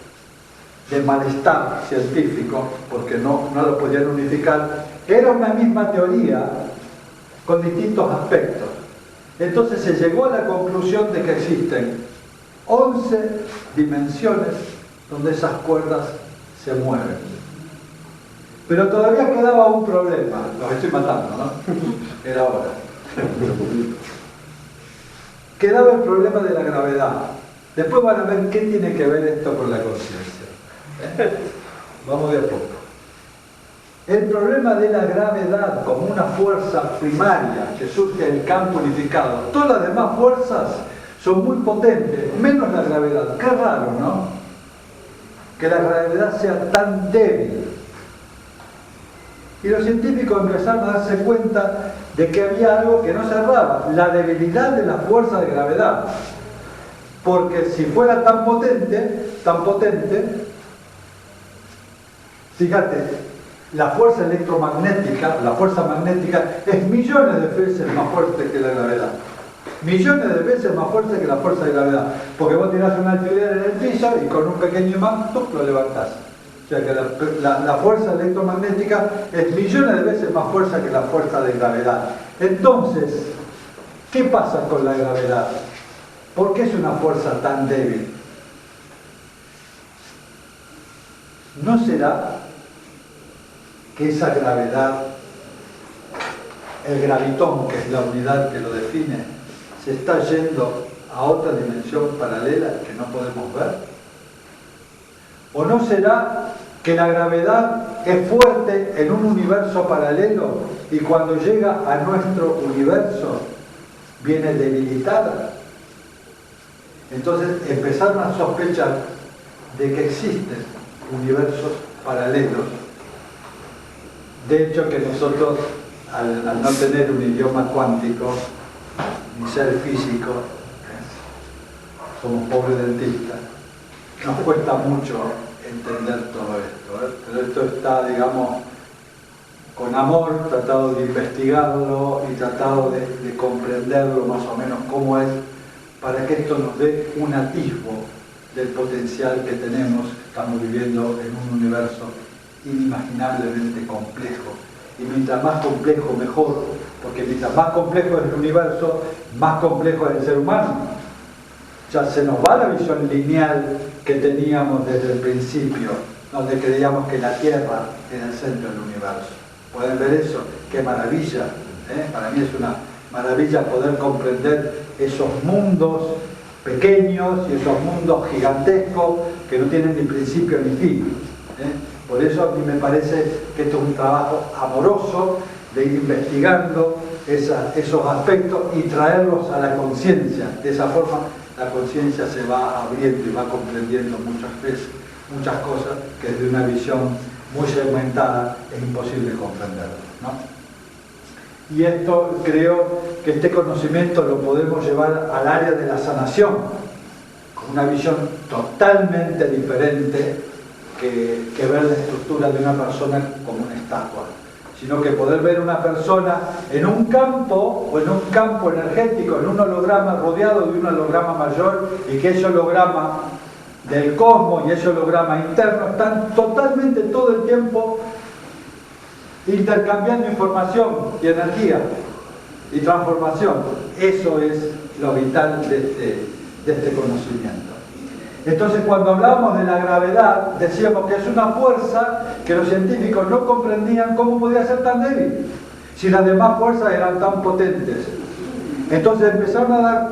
A: de malestar científico, porque no lo podían unificar, era una misma teoría con distintos aspectos. Entonces se llegó a la conclusión de que existen 11 dimensiones donde esas cuerdas se mueven. Pero todavía quedaba un problema. Los estoy matando, ¿no? Era hora. Quedaba el problema de la gravedad. Después van a ver qué tiene que ver esto con la conciencia. Vamos de a poco. El problema de la gravedad como una fuerza primaria que surge del campo unificado. Todas las demás fuerzas son muy potentes, menos la gravedad. Qué raro, ¿no? Que la gravedad sea tan débil. Y los científicos empezaron a darse cuenta de que había algo que no cerraba, la debilidad de la fuerza de gravedad. Porque si fuera tan potente, fíjate, la fuerza electromagnética, la fuerza magnética es millones de veces más fuerte que la gravedad. Millones de veces más fuerte que la fuerza de gravedad. Porque vos tirás un alfiler en el piso y con un pequeño imán lo levantás. O sea que la fuerza electromagnética es millones de veces más fuerza que la fuerza de gravedad. Entonces, ¿qué pasa con la gravedad? ¿Por qué es una fuerza tan débil? ¿No será que esa gravedad, el gravitón, que es la unidad que lo define, se está yendo a otra dimensión paralela que no podemos ver? ¿O no será que la gravedad es fuerte en un universo paralelo y cuando llega a nuestro universo viene debilitada? Entonces empezaron a sospechar de que existen universos paralelos. De hecho que nosotros, al no tener un idioma cuántico, ni ser físico, somos pobres dentistas, nos cuesta mucho entender todo esto, pero esto está, digamos, con amor, tratado de investigarlo y tratado de comprenderlo más o menos cómo es, para que esto nos dé un atisbo del potencial que tenemos. Estamos viviendo en un universo inimaginablemente complejo, y mientras más complejo mejor, porque mientras más complejo es el universo, más complejo es el ser humano. Ya se nos va la visión lineal que teníamos desde el principio, donde creíamos que la Tierra era el centro del universo. ¿Pueden ver eso? ¡Qué maravilla! Para mí es una maravilla poder comprender esos mundos pequeños y esos mundos gigantescos que no tienen ni principio ni fin. Por eso a mí me parece que esto es un trabajo amoroso de ir investigando esos aspectos y traerlos a la conciencia. De esa forma la conciencia se va abriendo y va comprendiendo muchas veces muchas cosas que desde una visión muy segmentada es imposible comprenderlo, ¿no? Y esto, creo que este conocimiento lo podemos llevar al área de la sanación, con una visión totalmente diferente que ver la estructura de una persona como una estatua, sino que poder ver una persona en un campo, o en un campo energético, en un holograma, rodeado de un holograma mayor, y que ese holograma del cosmos y ese holograma interno están totalmente todo el tiempo intercambiando información y energía y transformación. Eso es lo vital de este conocimiento. Entonces, cuando hablamos de la gravedad, decíamos que es una fuerza que los científicos no comprendían cómo podía ser tan débil, si las demás fuerzas eran tan potentes. Entonces empezaron a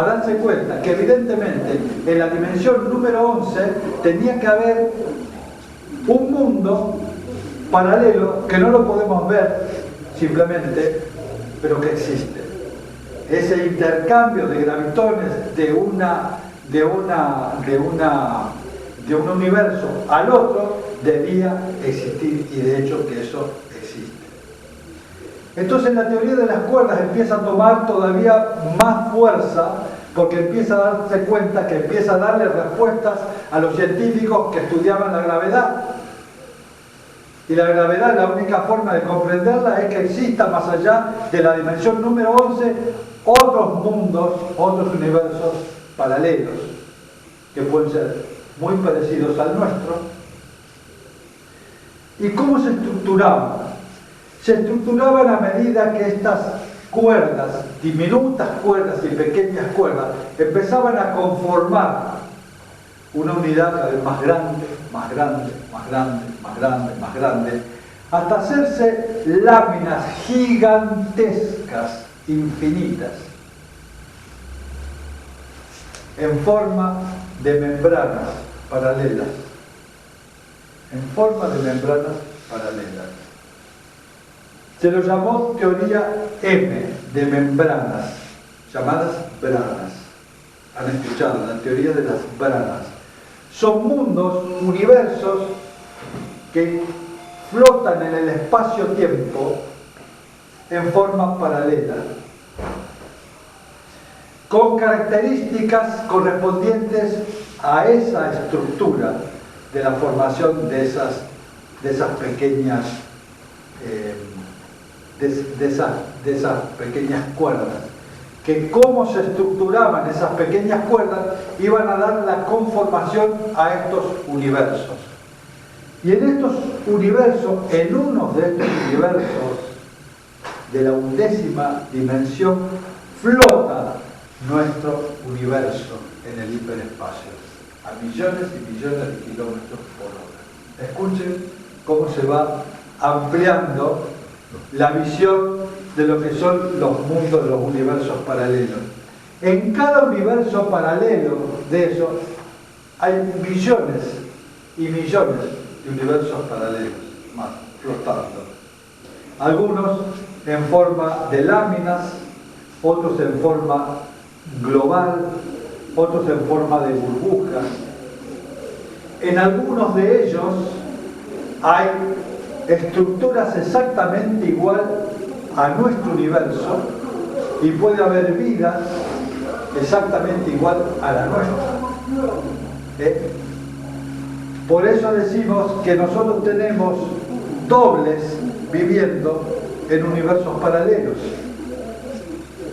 A: darse cuenta que evidentemente en la dimensión número 11 tenía que haber un mundo paralelo que no lo podemos ver simplemente, pero que existe. Ese intercambio de gravitones de un universo al otro debía existir, y de hecho que eso existe. Entonces la teoría de las cuerdas empieza a tomar todavía más fuerza, porque empieza a darse cuenta que empieza a darle respuestas a los científicos que estudiaban la gravedad. Y la gravedad, la única forma de comprenderla es que exista más allá de la dimensión número 11 otros mundos, otros universos paralelos, que pueden ser muy parecidos al nuestro. ¿Y cómo se estructuraban? Se estructuraban a medida que estas cuerdas, diminutas cuerdas y pequeñas cuerdas, empezaban a conformar una unidad cada vez más grande, más grande, más grande, más grande, más grande, hasta hacerse láminas gigantescas, infinitas, en forma de membranas paralelas, en forma de membranas paralelas. Se lo llamó teoría M, de membranas, llamadas branas. Han escuchado la teoría de las branas. Son mundos, universos que flotan en el espacio-tiempo en forma paralela, con características correspondientes a esa estructura de la formación de esas pequeñas de esas pequeñas cuerdas, que cómo se estructuraban esas pequeñas cuerdas iban a dar la conformación a estos universos. Y en estos universos, en uno de estos universos de la 11ª dimensión, flota nuestro universo en el hiperespacio, a millones y millones de kilómetros por hora. Escuchen cómo se va ampliando la visión de lo que son los mundos, los universos paralelos. En cada universo paralelo de esos hay millones y millones de universos paralelos más flotando. Algunos en forma de láminas, otros en forma global, otros en forma de burbujas. En algunos de ellos hay estructuras exactamente igual a nuestro universo y puede haber vida exactamente igual a la nuestra. Por eso decimos que nosotros tenemos dobles viviendo en universos paralelos.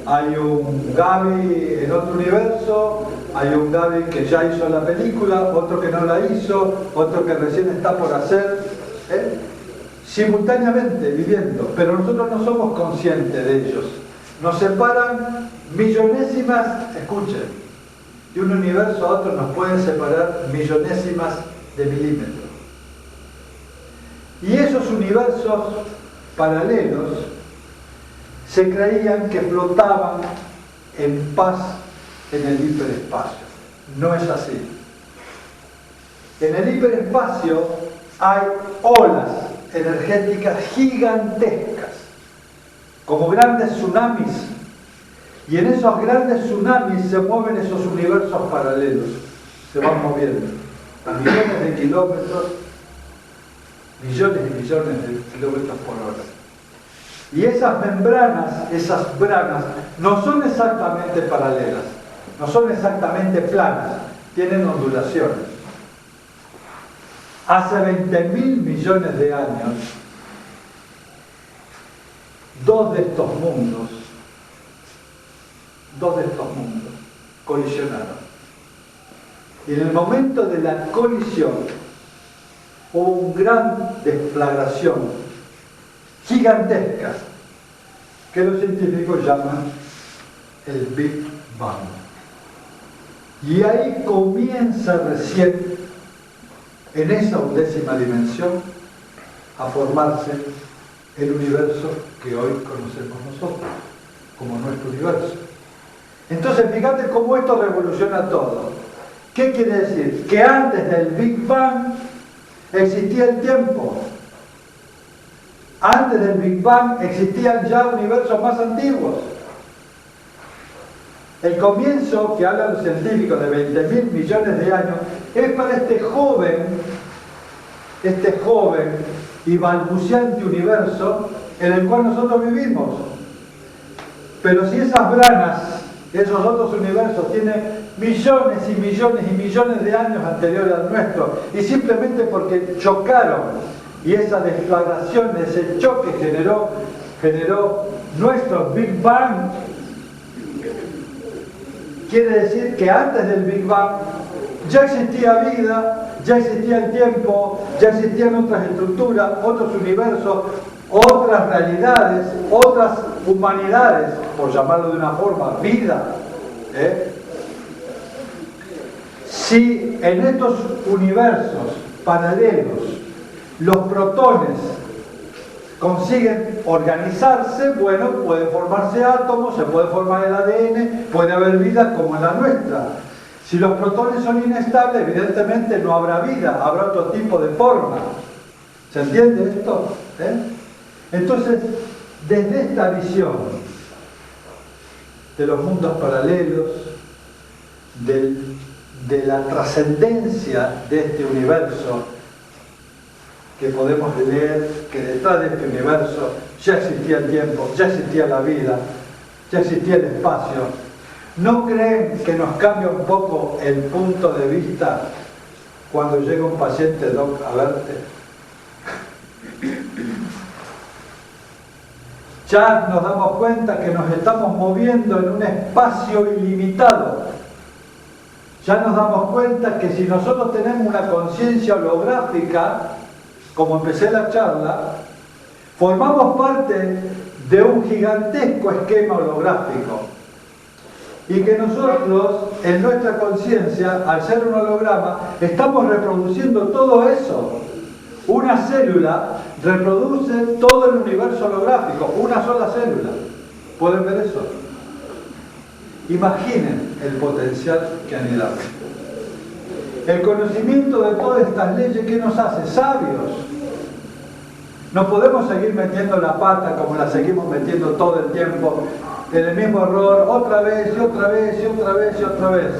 A: Hay un Gaby en otro universo, hay un Gaby que ya hizo la película, otro que no la hizo, otro que recién está por hacer, simultáneamente viviendo, pero nosotros no somos conscientes de ellos. Nos separan millonésimas, escuchen, de un universo a otro nos pueden separar millonésimas de milímetros. Y esos universos paralelos se creían que flotaban en paz en el hiperespacio. No es así. En el hiperespacio hay olas energéticas gigantescas, como grandes tsunamis, y en esos grandes tsunamis se mueven esos universos paralelos, se van moviendo a millones de kilómetros, millones y millones de kilómetros por hora. Y esas membranas, esas branas, no son exactamente paralelas, no son exactamente planas, tienen ondulaciones. Hace 20.000 millones de años, dos de estos mundos colisionaron. Y en el momento de la colisión hubo una gran deflagración gigantesca que los científicos llaman el Big Bang. Y ahí comienza recién, en esa 11ª dimensión, a formarse el universo que hoy conocemos nosotros como nuestro universo. Entonces, fíjate cómo esto revoluciona todo. ¿Qué quiere decir? Que antes del Big Bang existía el tiempo. Antes del Big Bang existían ya universos más antiguos. El comienzo, que hablan los científicos, de 20.000 millones de años, es para este joven y balbuceante universo en el cual nosotros vivimos. Pero si esas branas, esos otros universos, tienen millones y millones y millones de años anteriores al nuestro, y simplemente porque chocaron, y esa deflagración, ese choque generó nuestro Big Bang, quiere decir que antes del Big Bang ya existía vida, ya existía el tiempo, ya existían otras estructuras, otros universos, otras realidades, otras humanidades, por llamarlo de una forma, vida. Si en estos universos paralelos los protones consiguen organizarse, bueno, pueden formarse átomos, se puede formar el ADN, puede haber vida como en la nuestra. Si los protones son inestables, evidentemente no habrá vida, habrá otro tipo de forma. ¿Se entiende esto? Entonces, desde esta visión de los mundos paralelos, de la trascendencia de este universo, que podemos leer que detrás de este universo ya existía el tiempo, ya existía la vida, ya existía el espacio. ¿No creen que nos cambia un poco el punto de vista cuando llega un paciente, doc, a verte? Ya nos damos cuenta que nos estamos moviendo en un espacio ilimitado. Ya nos damos cuenta que si nosotros tenemos una conciencia holográfica, como empecé la charla, formamos parte de un gigantesco esquema holográfico. Y que nosotros, en nuestra conciencia, al ser un holograma, estamos reproduciendo todo eso. Una célula reproduce todo el universo holográfico, una sola célula. ¿Pueden ver eso? Imaginen el potencial que anhelamos. El conocimiento de todas estas leyes, ¿qué nos hace? Sabios. No podemos seguir metiendo la pata como la seguimos metiendo todo el tiempo, en el mismo error, otra vez y otra vez y otra vez y otra vez.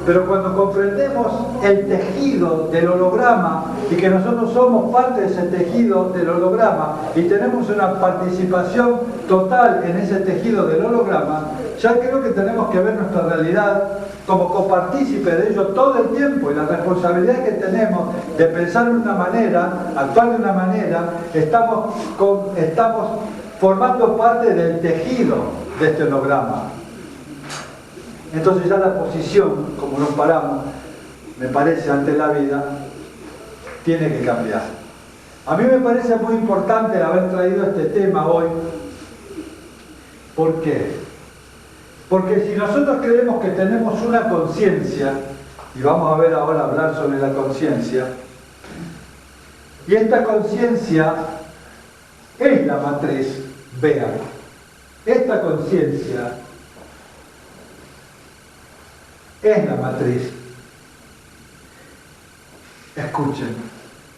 A: Pero cuando comprendemos el tejido del holograma y que nosotros somos parte de ese tejido del holograma y tenemos una participación total en ese tejido del holograma, ya creo que tenemos que ver nuestra realidad como copartícipe de ello todo el tiempo, y la responsabilidad que tenemos de pensar de una manera, actuar de una manera, estamos formando parte del tejido de este holograma. Entonces ya la posición, como nos paramos, me parece, ante la vida, tiene que cambiar. A mí me parece muy importante haber traído este tema hoy. ¿Por qué? Porque si nosotros creemos que tenemos una conciencia, y vamos a ver ahora hablar sobre la conciencia, y esta conciencia es la matriz, vean, esta conciencia es la matriz. Escuchen,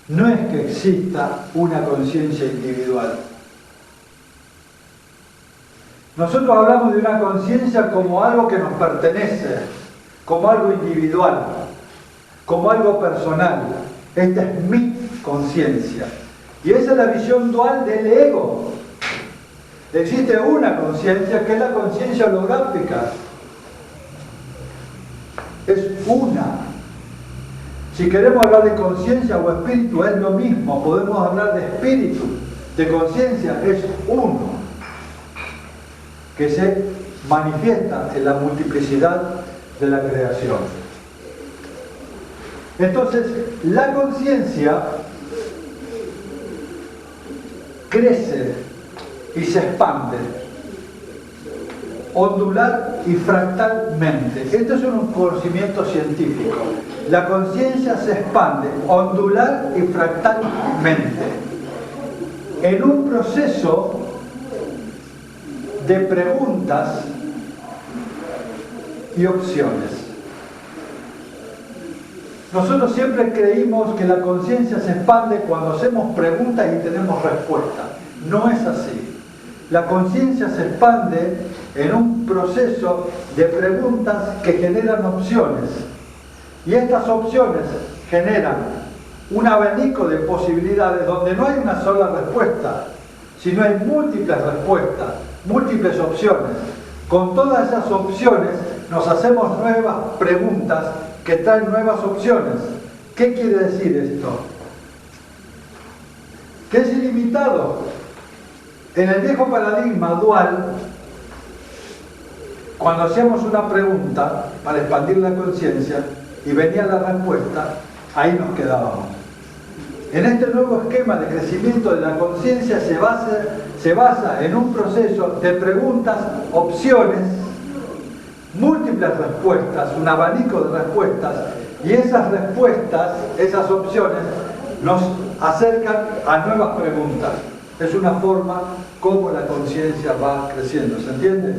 A: no es que exista una conciencia individual. Nosotros hablamos de una conciencia como algo que nos pertenece, como algo individual, como algo personal. Esta es mi conciencia. Y esa es la visión dual del ego. Existe una conciencia que es la conciencia holográfica. Es una. Si queremos hablar de conciencia o espíritu, es lo mismo. Podemos hablar de espíritu, de conciencia, es uno, que se manifiesta en la multiplicidad de la creación. Entonces, la conciencia crece y se expande, ondular y fractalmente. Esto es un conocimiento científico. La conciencia se expande, ondular y fractalmente, en un proceso de preguntas y opciones. Nosotros siempre creímos que la conciencia se expande cuando hacemos preguntas y tenemos respuesta. No es así. La conciencia se expande en un proceso de preguntas que generan opciones. Y estas opciones generan un abanico de posibilidades donde no hay una sola respuesta, sino hay múltiples respuestas, múltiples opciones. Con todas esas opciones nos hacemos nuevas preguntas que traen nuevas opciones. ¿Qué quiere decir esto? Que es ilimitado. En el viejo paradigma dual, cuando hacíamos una pregunta para expandir la conciencia y venía la respuesta, ahí nos quedábamos. En este nuevo esquema de crecimiento de la conciencia se basa en un proceso de preguntas, opciones, múltiples respuestas, un abanico de respuestas, y esas respuestas, esas opciones, nos acercan a nuevas preguntas. Es una forma como la conciencia va creciendo, ¿se entiende?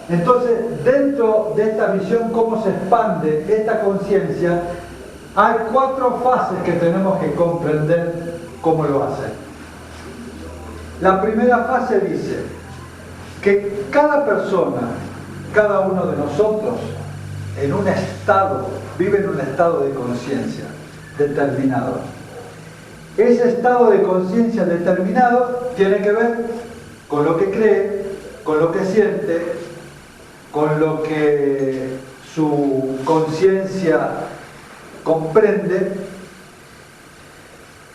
A: Entonces, dentro de esta visión, cómo se expande esta conciencia, hay 4 fases que tenemos que comprender cómo lo hace. La primera fase dice que cada persona, cada uno de nosotros, vive en un estado de conciencia determinado. ese estado de conciencia determinado tiene que ver con lo que cree, con lo que siente, con lo que su conciencia comprende,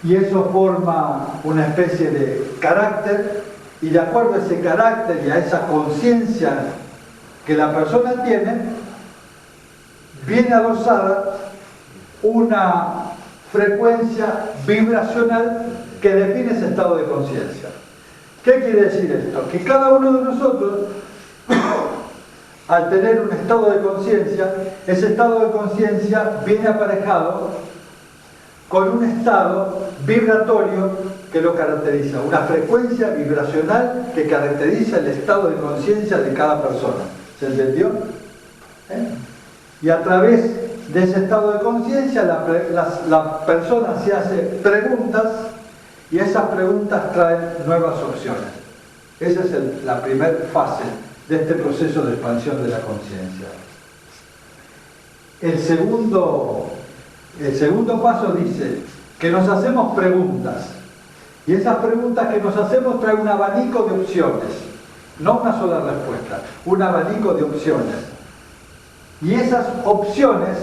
A: y eso forma una especie de carácter, y de acuerdo a ese carácter y a esa conciencia que la persona tiene, viene adosada una frecuencia vibracional que define ese estado de conciencia. ¿Qué quiere decir esto? Que cada uno de nosotros, al tener un estado de conciencia, ese estado de conciencia viene aparejado con un estado vibratorio que lo caracteriza, una frecuencia vibracional que caracteriza el estado de conciencia de cada persona. ¿Se entendió? Y a través de ese estado de conciencia la persona se hace preguntas, y esas preguntas traen nuevas opciones. Esa es la primera fase de este proceso de expansión de la conciencia. El segundo paso dice que nos hacemos preguntas, y esas preguntas que nos hacemos traen un abanico de opciones, no una sola respuesta, un abanico de opciones, y esas opciones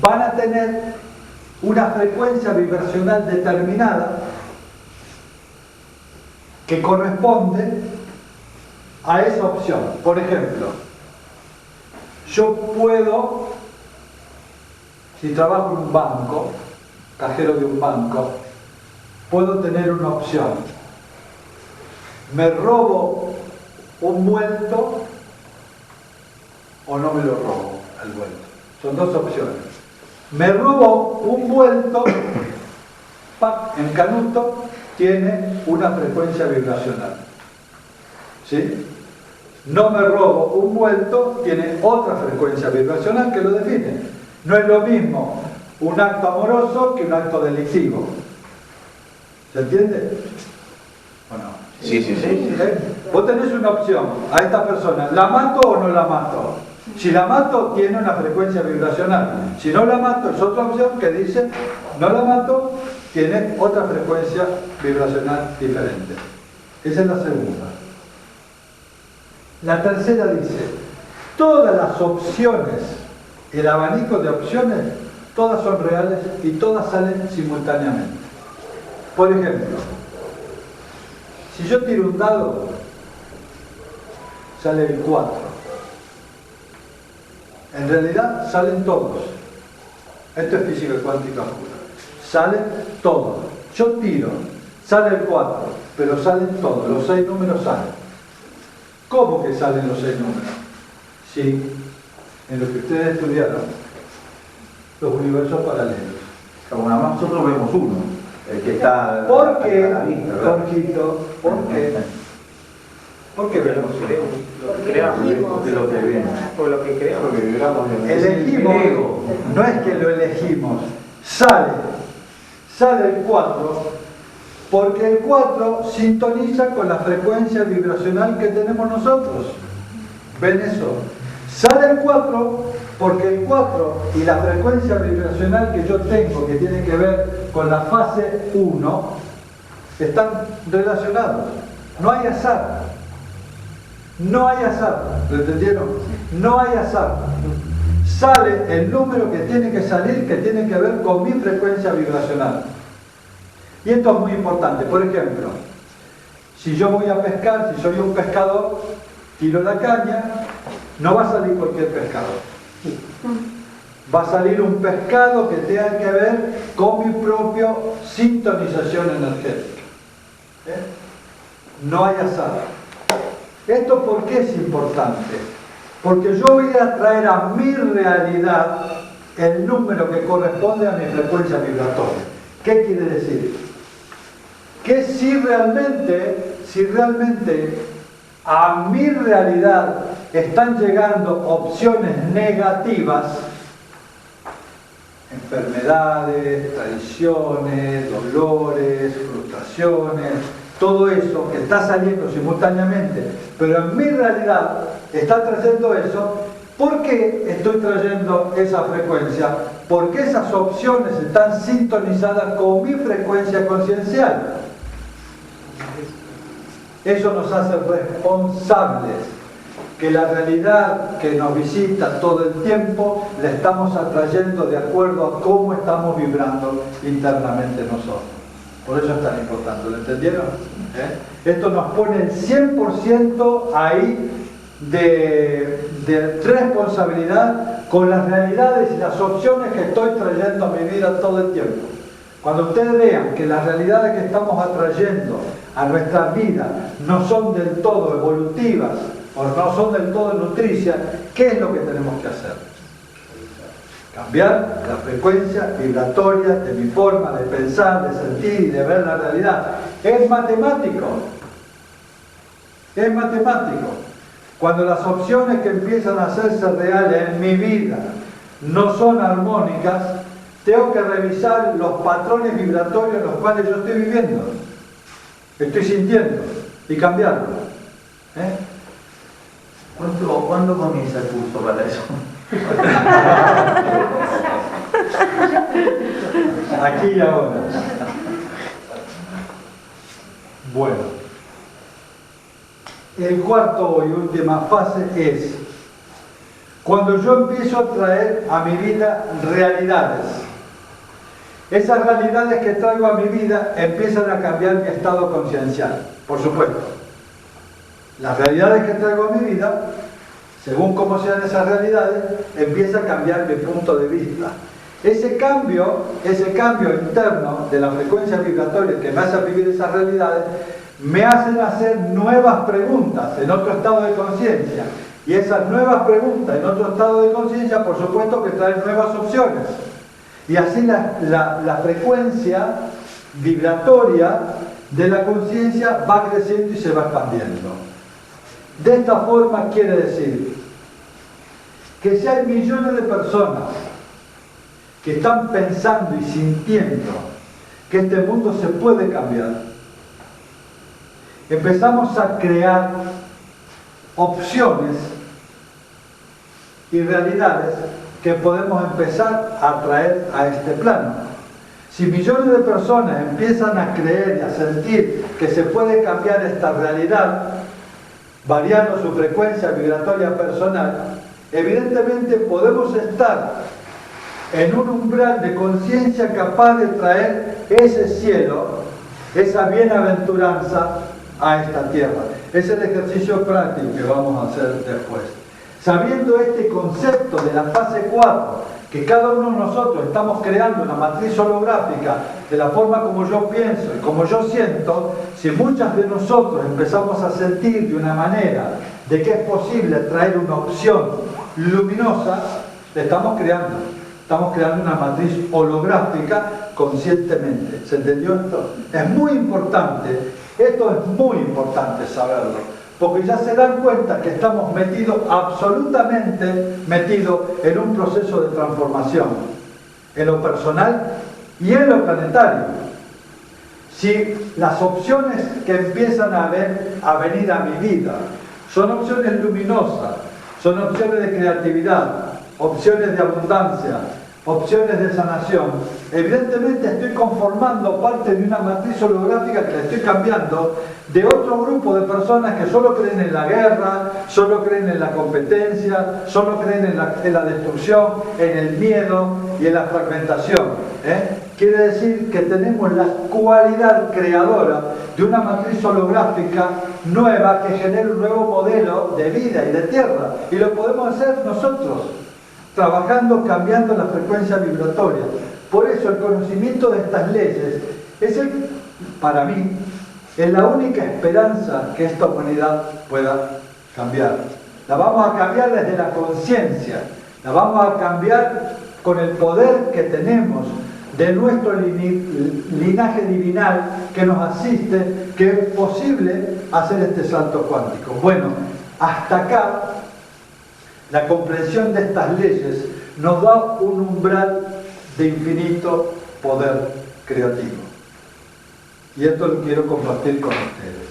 A: van a tener una frecuencia vibracional determinada que corresponde a esa opción. Por ejemplo, yo puedo, si trabajo en un banco, cajero de un banco, puedo tener una opción. ¿Me robo un vuelto o no me lo robo al vuelto? Son dos opciones. Me robo un vuelto, en canuto, tiene una frecuencia vibracional. ¿Sí? No me robo un vuelto, tiene otra frecuencia vibracional que lo define. No es lo mismo un acto amoroso que un acto delictivo. ¿Se entiende? ¿O no?
B: Sí.
A: Vos tenés una opción a esta persona, ¿la mato o no la mato? Si la mato, tiene una frecuencia vibracional. Si no la mato, es otra opción que dice, no la mato, tiene otra frecuencia vibracional diferente. Esa es la segunda. La tercera dice, todas las opciones, el abanico de opciones, todas son reales y todas salen simultáneamente. Por ejemplo, si yo tiro un dado, sale el 4. En realidad salen todos. Esto es física cuántica pura. Salen todos. Yo tiro, sale el 4, pero salen todos, los 6 números salen. ¿Cómo que salen los 6 números? Sí, en lo que ustedes estudiaron, los universos paralelos.
C: Como nada más nosotros vemos uno, el que está
A: ¿Por qué,
C: a la vista, ¿verdad?
A: Jorgito? ¿Por qué? ¿Por qué vemos?
D: Porque elegimos
C: de lo que viene.
B: Por lo que creamos, que vibramos en el
A: Elegimos, no es que lo elegimos, sale el 4, porque el 4 sintoniza con la frecuencia vibracional que tenemos nosotros. ¿Ven eso? Sale el 4 porque el 4 y la frecuencia vibracional que yo tengo, que tiene que ver con la fase 1, están relacionados. No hay azar. No hay azar. ¿Lo entendieron? No hay azar. Sale el número que tiene que salir, que tiene que ver con mi frecuencia vibracional. Y esto es muy importante. Por ejemplo, si yo voy a pescar, si soy un pescador, tiro la caña, no va a salir cualquier pescado. Va a salir un pescado que tenga que ver con mi propia sintonización energética. No hay azar. ¿Esto por qué es importante? Porque yo voy a traer a mi realidad el número que corresponde a mi frecuencia vibratoria. ¿Qué quiere decir? Que si realmente a mi realidad están llegando opciones negativas, enfermedades, traiciones, dolores, frustraciones, todo eso que está saliendo simultáneamente, pero en mi realidad está trayendo eso, ¿Por qué estoy trayendo esa frecuencia? Porque esas opciones están sintonizadas con mi frecuencia consciencial. Eso nos hace responsables, que la realidad que nos visita todo el tiempo la estamos atrayendo de acuerdo a cómo estamos vibrando internamente nosotros. Por eso es tan importante, ¿lo entendieron? Esto nos pone el 100% ahí de responsabilidad con las realidades y las opciones que estoy trayendo a mi vida todo el tiempo. Cuando ustedes vean que las realidades que estamos atrayendo a nuestras vidas no son del todo evolutivas o no son del todo nutricias, ¿qué es lo que tenemos que hacer? Cambiar la frecuencia vibratoria de mi forma de pensar, de sentir y de ver la realidad. Es matemático. Es matemático. Cuando las opciones que empiezan a hacerse reales en mi vida no son armónicas, tengo que revisar los patrones vibratorios en los cuales yo estoy viviendo, estoy sintiendo, y cambiarlo.
C: ¿Cuándo comienza el curso para eso?
A: Aquí y ahora. Bueno, el cuarto y última fase es cuando yo empiezo a traer a mi vida realidades. Esas realidades que traigo a mi vida empiezan a cambiar mi estado consciencial, por supuesto. Las realidades que traigo a mi vida, según cómo sean esas realidades, empieza a cambiar mi punto de vista. Ese cambio interno de la frecuencia vibratoria que me hace vivir esas realidades, me hacen hacer nuevas preguntas en otro estado de conciencia. Y esas nuevas preguntas en otro estado de conciencia, por supuesto que traen nuevas opciones. Y así la frecuencia vibratoria de la conciencia va creciendo y se va expandiendo. De esta forma quiere decir que si hay millones de personas que están pensando y sintiendo que este mundo se puede cambiar, empezamos a crear opciones y realidades que podemos empezar a traer a este plano. Si millones de personas empiezan a creer y a sentir que se puede cambiar esta realidad, variando su frecuencia vibratoria personal, evidentemente podemos estar en un umbral de conciencia capaz de traer ese cielo, esa bienaventuranza a esta tierra. Es el ejercicio práctico que vamos a hacer después. Sabiendo este concepto de la fase 4, que cada uno de nosotros estamos creando una matriz holográfica de la forma como yo pienso y como yo siento, si muchas de nosotros empezamos a sentir de una manera de que es posible traer una opción luminosa, estamos creando una matriz holográfica conscientemente. ¿Se entendió esto? Es muy importante, esto es muy importante saberlo. Porque ya se dan cuenta que estamos absolutamente metidos en un proceso de transformación, en lo personal y en lo planetario. Si las opciones que empiezan a venir a mi vida son opciones luminosas, son opciones de creatividad, opciones de abundancia, opciones de sanación, evidentemente estoy conformando parte de una matriz holográfica que la estoy cambiando de otro grupo de personas que solo creen en la guerra, solo creen en la competencia, solo creen en la destrucción, en el miedo y en la fragmentación. Quiere decir que tenemos la cualidad creadora de una matriz holográfica nueva que genera un nuevo modelo de vida y de tierra. Y lo podemos hacer nosotros, trabajando, cambiando la frecuencia vibratoria. Por eso el conocimiento de estas leyes para mí, es la única esperanza que esta humanidad pueda cambiar. La vamos a cambiar desde la conciencia, la vamos a cambiar con el poder que tenemos de nuestro linaje divinal que nos asiste, que es posible hacer este salto cuántico. Bueno, hasta acá la comprensión de estas leyes nos da un umbral de infinito poder creativo. Y esto lo quiero compartir con ustedes.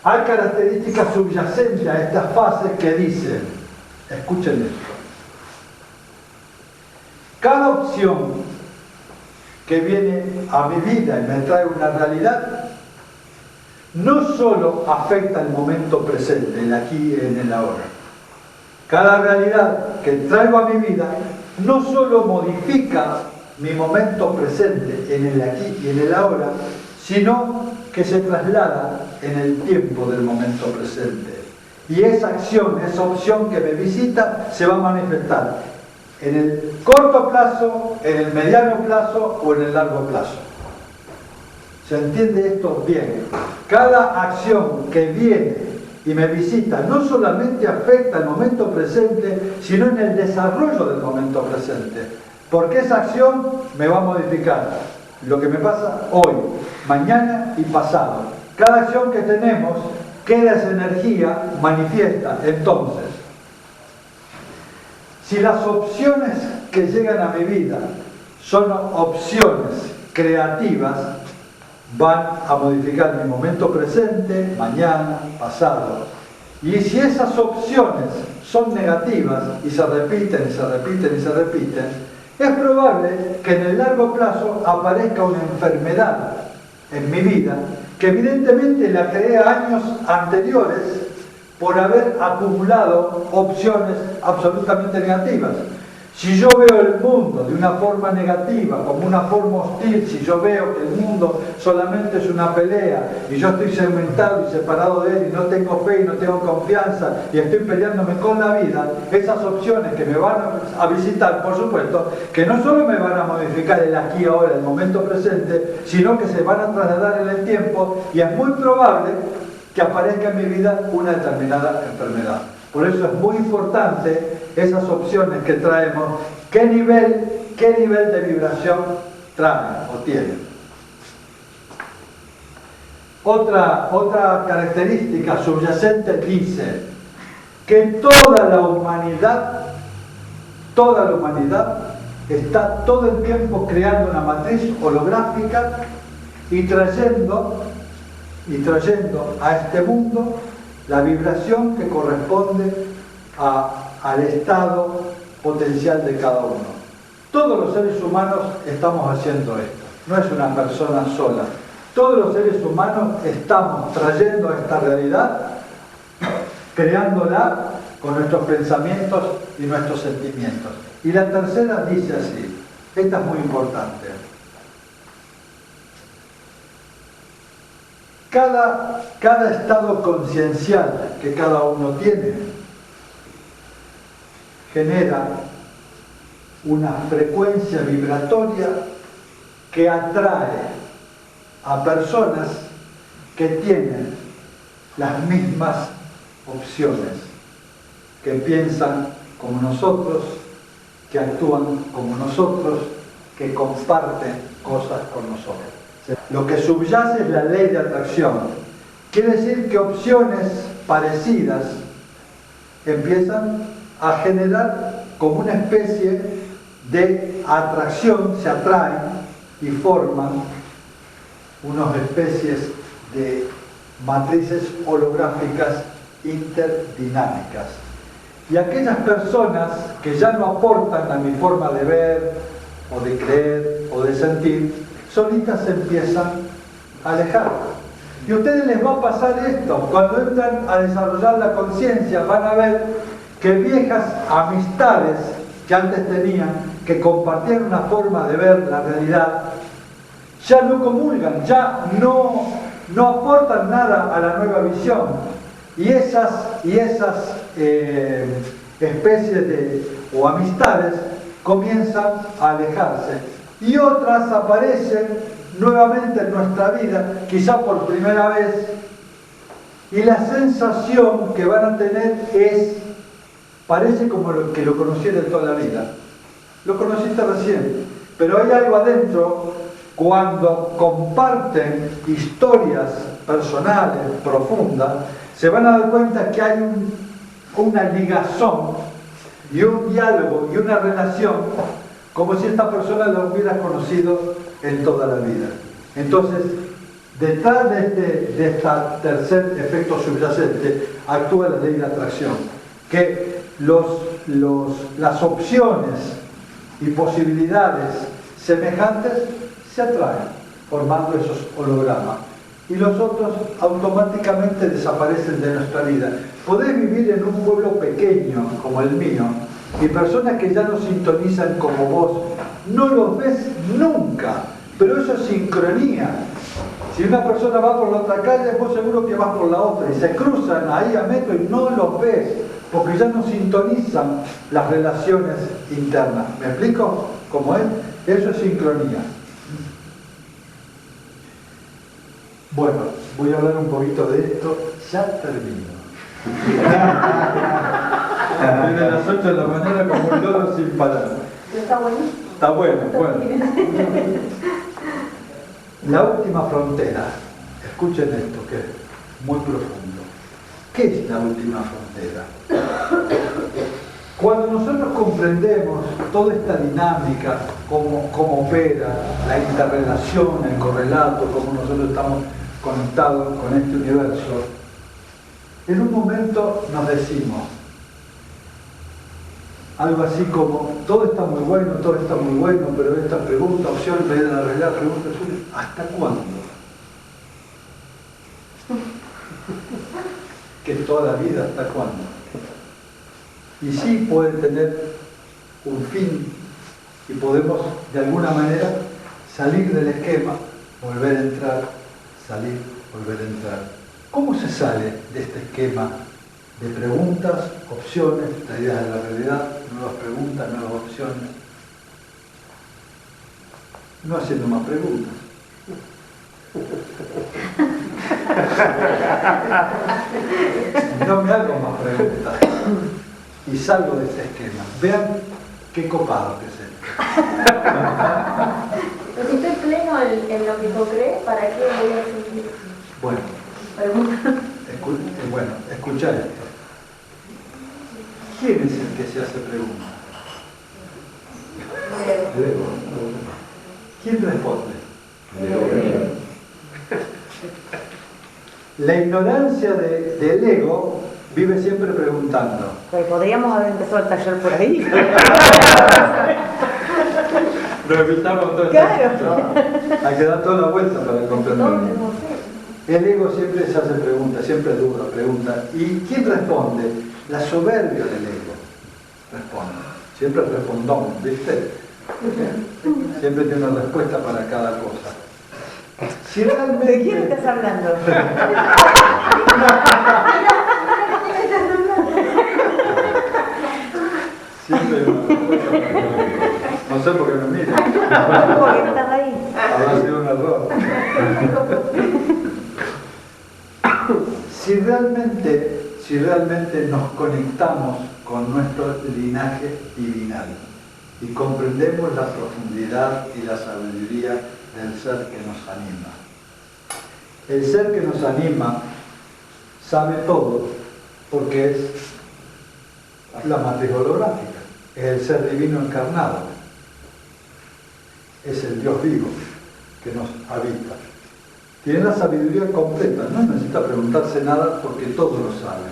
A: Hay características subyacentes a estas fases que dicen Escuchen esto. Cada opción que viene a mi vida y me trae una realidad, no solo afecta el momento presente, el aquí y en el ahora. Cada realidad que traigo a mi vida no solo modifica mi momento presente en el aquí y en el ahora, sino que se traslada en el tiempo del momento presente. Y esa acción, esa opción que me visita, se va a manifestar en el corto plazo, en el mediano plazo o en el largo plazo. ¿Se entiende esto bien? Cada acción que viene y me visita no solamente afecta el momento presente, sino en el desarrollo del momento presente. Porque esa acción me va a modificar lo que me pasa hoy, mañana y pasado. Cada acción que tenemos queda esa energía manifiesta. Entonces, si las opciones que llegan a mi vida son opciones creativas, van a modificar mi momento presente, mañana, pasado. Y si esas opciones son negativas y se repiten y se repiten y se repiten, es probable que en el largo plazo aparezca una enfermedad en mi vida que evidentemente la creé años anteriores por haber acumulado opciones absolutamente negativas. Si yo veo el mundo de una forma negativa, como una forma hostil, si yo veo que el mundo solamente es una pelea y yo estoy segmentado y separado de él y no tengo fe y no tengo confianza y estoy peleándome con la vida, esas opciones que me van a visitar, por supuesto, que no solo me van a modificar el aquí y ahora, el momento presente, sino que se van a trasladar en el tiempo y es muy probable que aparezca en mi vida una determinada enfermedad. Por eso es muy importante esas opciones que traemos, qué nivel de vibración traen o tienen. Otra característica subyacente dice que toda la humanidad está todo el tiempo creando una matriz holográfica y trayendo a este mundo la vibración que corresponde al estado potencial de cada uno. Todos los seres humanos estamos haciendo esto, no es una persona sola. Todos los seres humanos estamos trayendo esta realidad, creándola con nuestros pensamientos y nuestros sentimientos. Y la tercera dice así, esta es muy importante. Cada estado conciencial que cada uno tiene genera una frecuencia vibratoria que atrae a personas que tienen las mismas opciones, que piensan como nosotros, que actúan como nosotros, que comparten cosas con nosotros. Lo que subyace es la ley de atracción. Quiere decir que opciones parecidas empiezan a generar como una especie de atracción, se atraen y forman unas especies de matrices holográficas interdinámicas. Y aquellas personas que ya no aportan a mi forma de ver, o de creer, o de sentir, solitas se empiezan a alejar. Y a ustedes les va a pasar esto, cuando entran a desarrollar la conciencia, van a ver que viejas amistades que antes tenían, que compartían una forma de ver la realidad, ya no comulgan, ya no aportan nada a la nueva visión. Y esas especies o amistades comienzan a alejarse. Y otras aparecen nuevamente en nuestra vida, quizá por primera vez, y la sensación que van a tener parece como que lo conocí de toda la vida. Lo conociste recién, pero hay algo adentro cuando comparten historias personales, profundas, se van a dar cuenta que hay una ligazón y un diálogo y una relación como si esta persona lo hubiera conocido en toda la vida. Entonces, detrás de este tercer efecto subyacente actúa la ley de atracción, que las opciones y posibilidades semejantes se atraen, formando esos hologramas. Y los otros automáticamente desaparecen de nuestra vida. Podés vivir en un pueblo pequeño como el mío y personas que ya no sintonizan como vos, no los ves nunca, pero eso es sincronía. Si una persona va por la otra calle, vos seguro que vas por la otra y se cruzan ahí a metro y no los ves, porque ya no sintonizan las relaciones internas. ¿Me explico cómo es? Eso es sincronía. Bueno, voy a hablar un poquito de esto, ya termino. Desde las 8 de la mañana como un loro sin parar.
D: Está bueno.
A: Está bueno, bueno. La última frontera, escuchen esto que es muy profundo. ¿Qué es la última frontera? Cuando nosotros comprendemos toda esta dinámica, cómo opera la interrelación, el correlato, cómo nosotros estamos conectados con este universo, en un momento nos decimos algo así como, todo está muy bueno, pero esta pregunta, opción, en vez de la realidad, pregunta, ¿hasta cuándo? Que toda la vida, ¿hasta cuándo? Y sí puede tener un fin y podemos de alguna manera salir del esquema, volver a entrar, salir, volver a entrar. ¿Cómo se sale de este esquema de preguntas, opciones, traídas de la realidad, nuevas preguntas, nuevas opciones? No haciendo más preguntas. No me hago más preguntas. Y salgo de este esquema. Vean qué copado que es esto.
D: Pero si estoy pleno en lo que co-cree, ¿para qué voy a seguir?
A: Bueno, escucha esto. ¿Quién es el que se hace preguntas? ¿Quién responde? La ignorancia del ego vive siempre preguntando.
E: Pero podríamos haber empezado el taller por ahí.
A: Lo evitamos todo el
E: Claro.
A: Hay que dar toda la vuelta para comprenderlo. El ego siempre se hace preguntas, siempre duda, pregunta. ¿Y quién responde? La soberbia del ego responde. Siempre respondón, ¿viste? Siempre tiene una respuesta para cada cosa. Si realmente...
E: ¿De quién estás hablando?
A: Siempre hay una respuesta. No sé por qué me mira.
E: Porque estás ahí.
A: Habrá sido un error. Si realmente nos conectamos con nuestro linaje divinal y comprendemos la profundidad y la sabiduría del ser que nos anima. El ser que nos anima sabe todo porque es la matriz holográfica, es el ser divino encarnado, es el Dios vivo que nos habita. Tiene la sabiduría completa, no necesita preguntarse nada porque todo lo sabe,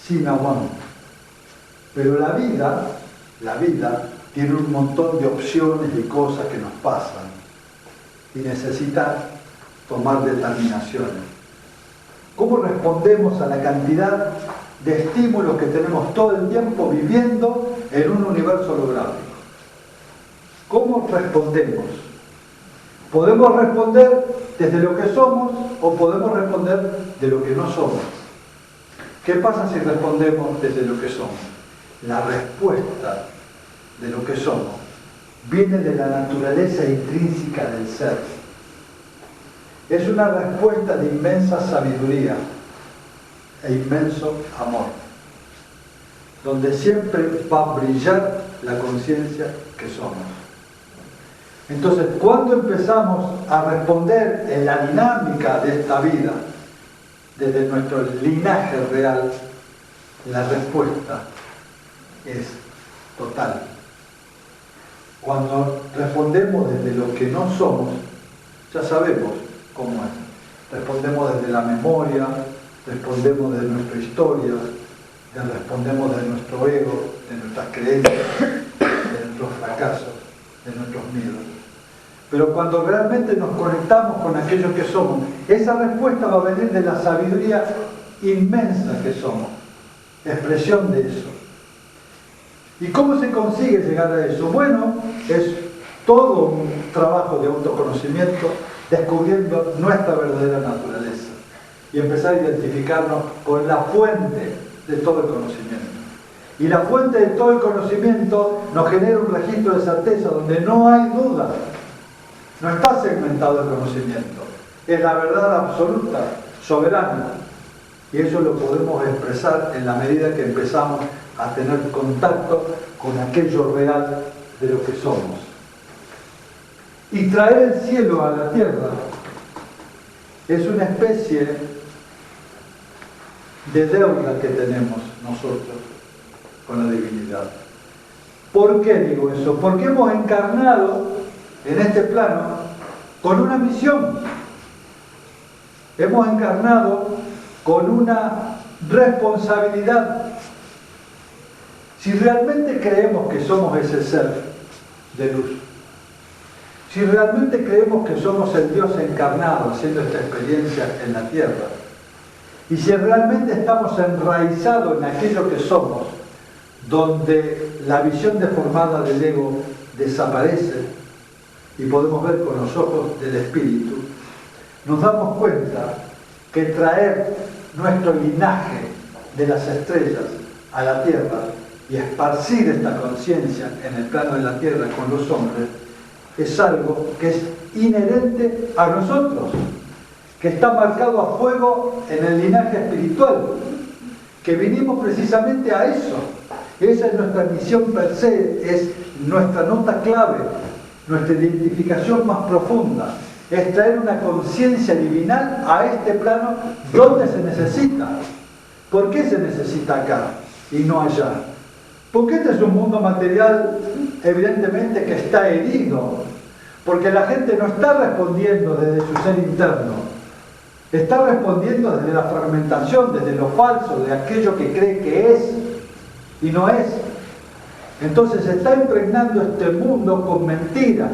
A: sin aguante. Pero la vida tiene un montón de opciones y cosas que nos pasan y necesita tomar determinaciones. ¿Cómo respondemos a la cantidad de estímulos que tenemos todo el tiempo viviendo en un universo holográfico? ¿Cómo respondemos? Podemos responder desde lo que somos o podemos responder de lo que no somos. ¿Qué pasa si respondemos desde lo que somos? La respuesta de lo que somos viene de la naturaleza intrínseca del ser. Es una respuesta de inmensa sabiduría e inmenso amor, donde siempre va a brillar la conciencia que somos. Entonces, cuando empezamos a responder en la dinámica de esta vida, desde nuestro linaje real, la respuesta es total. Cuando respondemos desde lo que no somos, ya sabemos cómo es. Respondemos desde la memoria, respondemos desde nuestra historia, respondemos de nuestro ego, de nuestras creencias, de nuestros fracasos, de nuestros miedos. Pero cuando realmente nos conectamos con aquello que somos, esa respuesta va a venir de la sabiduría inmensa que somos, expresión de eso. ¿Y cómo se consigue llegar a eso? Bueno, es todo un trabajo de autoconocimiento, descubriendo nuestra verdadera naturaleza y empezar a identificarnos con la fuente de todo el conocimiento. Y la fuente de todo el conocimiento nos genera un registro de certeza donde no hay duda. No está segmentado el conocimiento. Es la verdad absoluta, soberana. Y eso lo podemos expresar en la medida que empezamos a tener contacto con aquello real de lo que somos. Y traer el cielo a la tierra es una especie de deuda que tenemos nosotros con la divinidad. ¿Por qué digo eso? Porque hemos encarnado en este plano con una misión. Hemos encarnado con una responsabilidad. Si realmente creemos que somos ese ser de luz, si realmente creemos que somos el Dios encarnado haciendo esta experiencia en la tierra, y si realmente estamos enraizados en aquello que somos, donde la visión deformada del ego desaparece y podemos ver con los ojos del espíritu, nos damos cuenta que traer nuestro linaje de las estrellas a la tierra y esparcir esta conciencia en el plano de la tierra con los hombres es algo que es inherente a nosotros, que está marcado a fuego en el linaje espiritual, que vinimos precisamente a eso. Esa es nuestra misión per se, es nuestra nota clave, nuestra identificación más profunda, es traer una conciencia divinal a este plano donde se necesita. ¿Por qué se necesita acá y no allá? Porque este es un mundo material evidentemente que está herido, porque la gente no está respondiendo desde su ser interno, está respondiendo desde la fragmentación, desde lo falso, de aquello que cree que es y no es. Entonces se está impregnando este mundo con mentiras,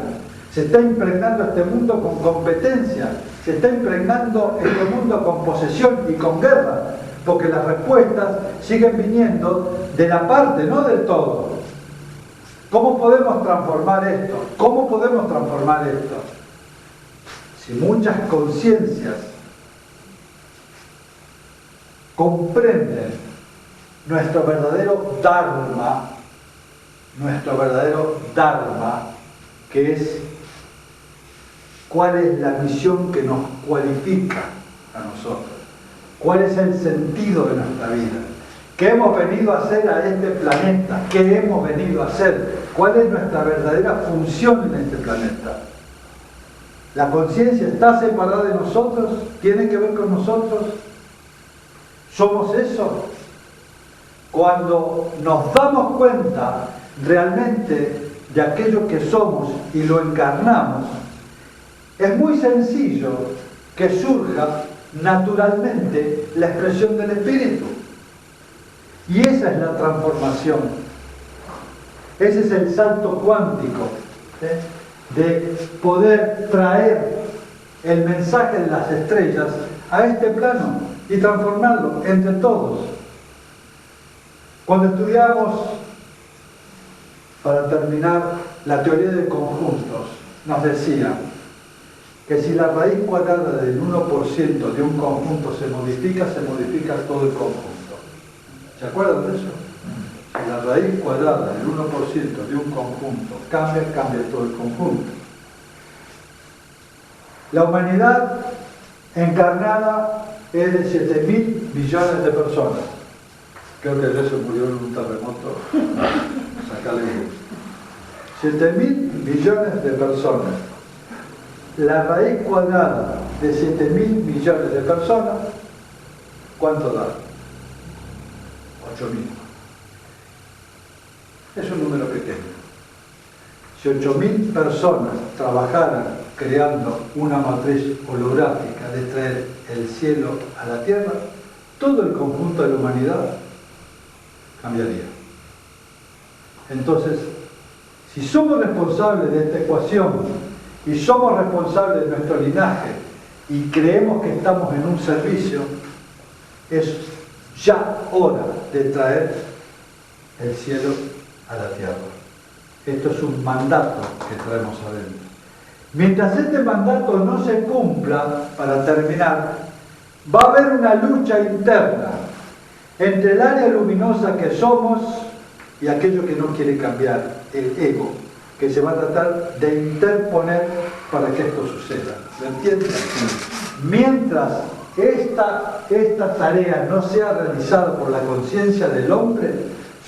A: se está impregnando este mundo con competencia, se está impregnando este mundo con posesión y con guerra, porque las respuestas siguen viniendo de la parte, no del todo. ¿Cómo podemos transformar esto? ¿Cómo podemos transformar esto? Si muchas conciencias comprenden nuestro verdadero Dharma, que es cuál es la misión que nos cualifica a nosotros, cuál es el sentido de nuestra vida, qué hemos venido a hacer a este planeta, qué hemos venido a hacer, cuál es nuestra verdadera función en este planeta. La conciencia está separada de nosotros, tiene que ver con nosotros. ¿Somos eso? Cuando nos damos cuenta realmente de aquello que somos y lo encarnamos, es muy sencillo que surja naturalmente la expresión del espíritu. Y esa es la transformación. Ese es el salto cuántico, de poder traer el mensaje de las estrellas a este plano y transformarlo entre todos. Cuando estudiamos, para terminar, la teoría de conjuntos, nos decía que si la raíz cuadrada del 1% de un conjunto se modifica todo el conjunto. ¿Se acuerdan de eso? Si la raíz cuadrada del 1% de un conjunto cambia todo el conjunto. La humanidad encarnada es de 7.000 millones de personas. Creo que eso murió en un terremoto. Sacarle un 7.000 millones de personas. La raíz cuadrada de 7.000 millones de personas, ¿cuánto da? 8.000. Es un número pequeño. Si 8.000 personas trabajaran creando una matriz holográfica de traer el cielo a la tierra, todo el conjunto de la humanidad cambiaría. Entonces, si somos responsables de esta ecuación y somos responsables de nuestro linaje y creemos que estamos en un servicio, es ya hora de traer el cielo a la tierra. Esto es un mandato que traemos adentro. Mientras este mandato no se cumpla, para terminar, va a haber una lucha interna entre el área luminosa que somos y aquello que no quiere cambiar, el ego, que se va a tratar de interponer para que esto suceda. ¿Lo entienden? Mientras esta tarea no sea realizada por la conciencia del hombre,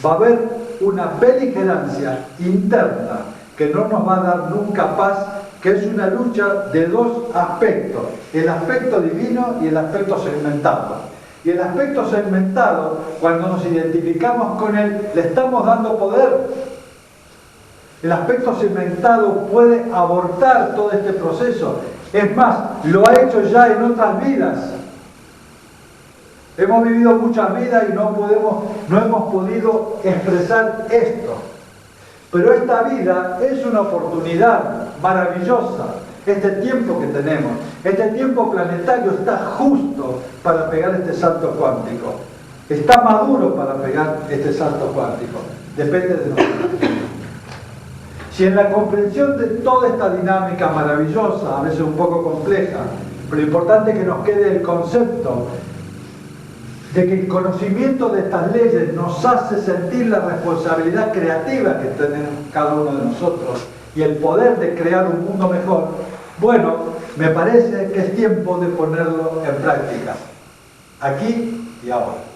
A: va a haber una beligerancia interna que no nos va a dar nunca paz, que es una lucha de dos aspectos, el aspecto divino y el aspecto segmentado. Y el aspecto segmentado, cuando nos identificamos con él, le estamos dando poder. El aspecto segmentado puede abortar todo este proceso. Es más, lo ha hecho ya en otras vidas. Hemos vivido muchas vidas y no hemos podido expresar esto. Pero esta vida es una oportunidad maravillosa. Este tiempo que tenemos, este tiempo planetario está justo para pegar este salto cuántico. Está maduro para pegar este salto cuántico. Depende de nosotros. Si en la comprensión de toda esta dinámica maravillosa, a veces un poco compleja, pero importante que nos quede el concepto de que el conocimiento de estas leyes nos hace sentir la responsabilidad creativa que tenemos cada uno de nosotros y el poder de crear un mundo mejor, bueno, me parece que es tiempo de ponerlo en práctica, aquí y ahora.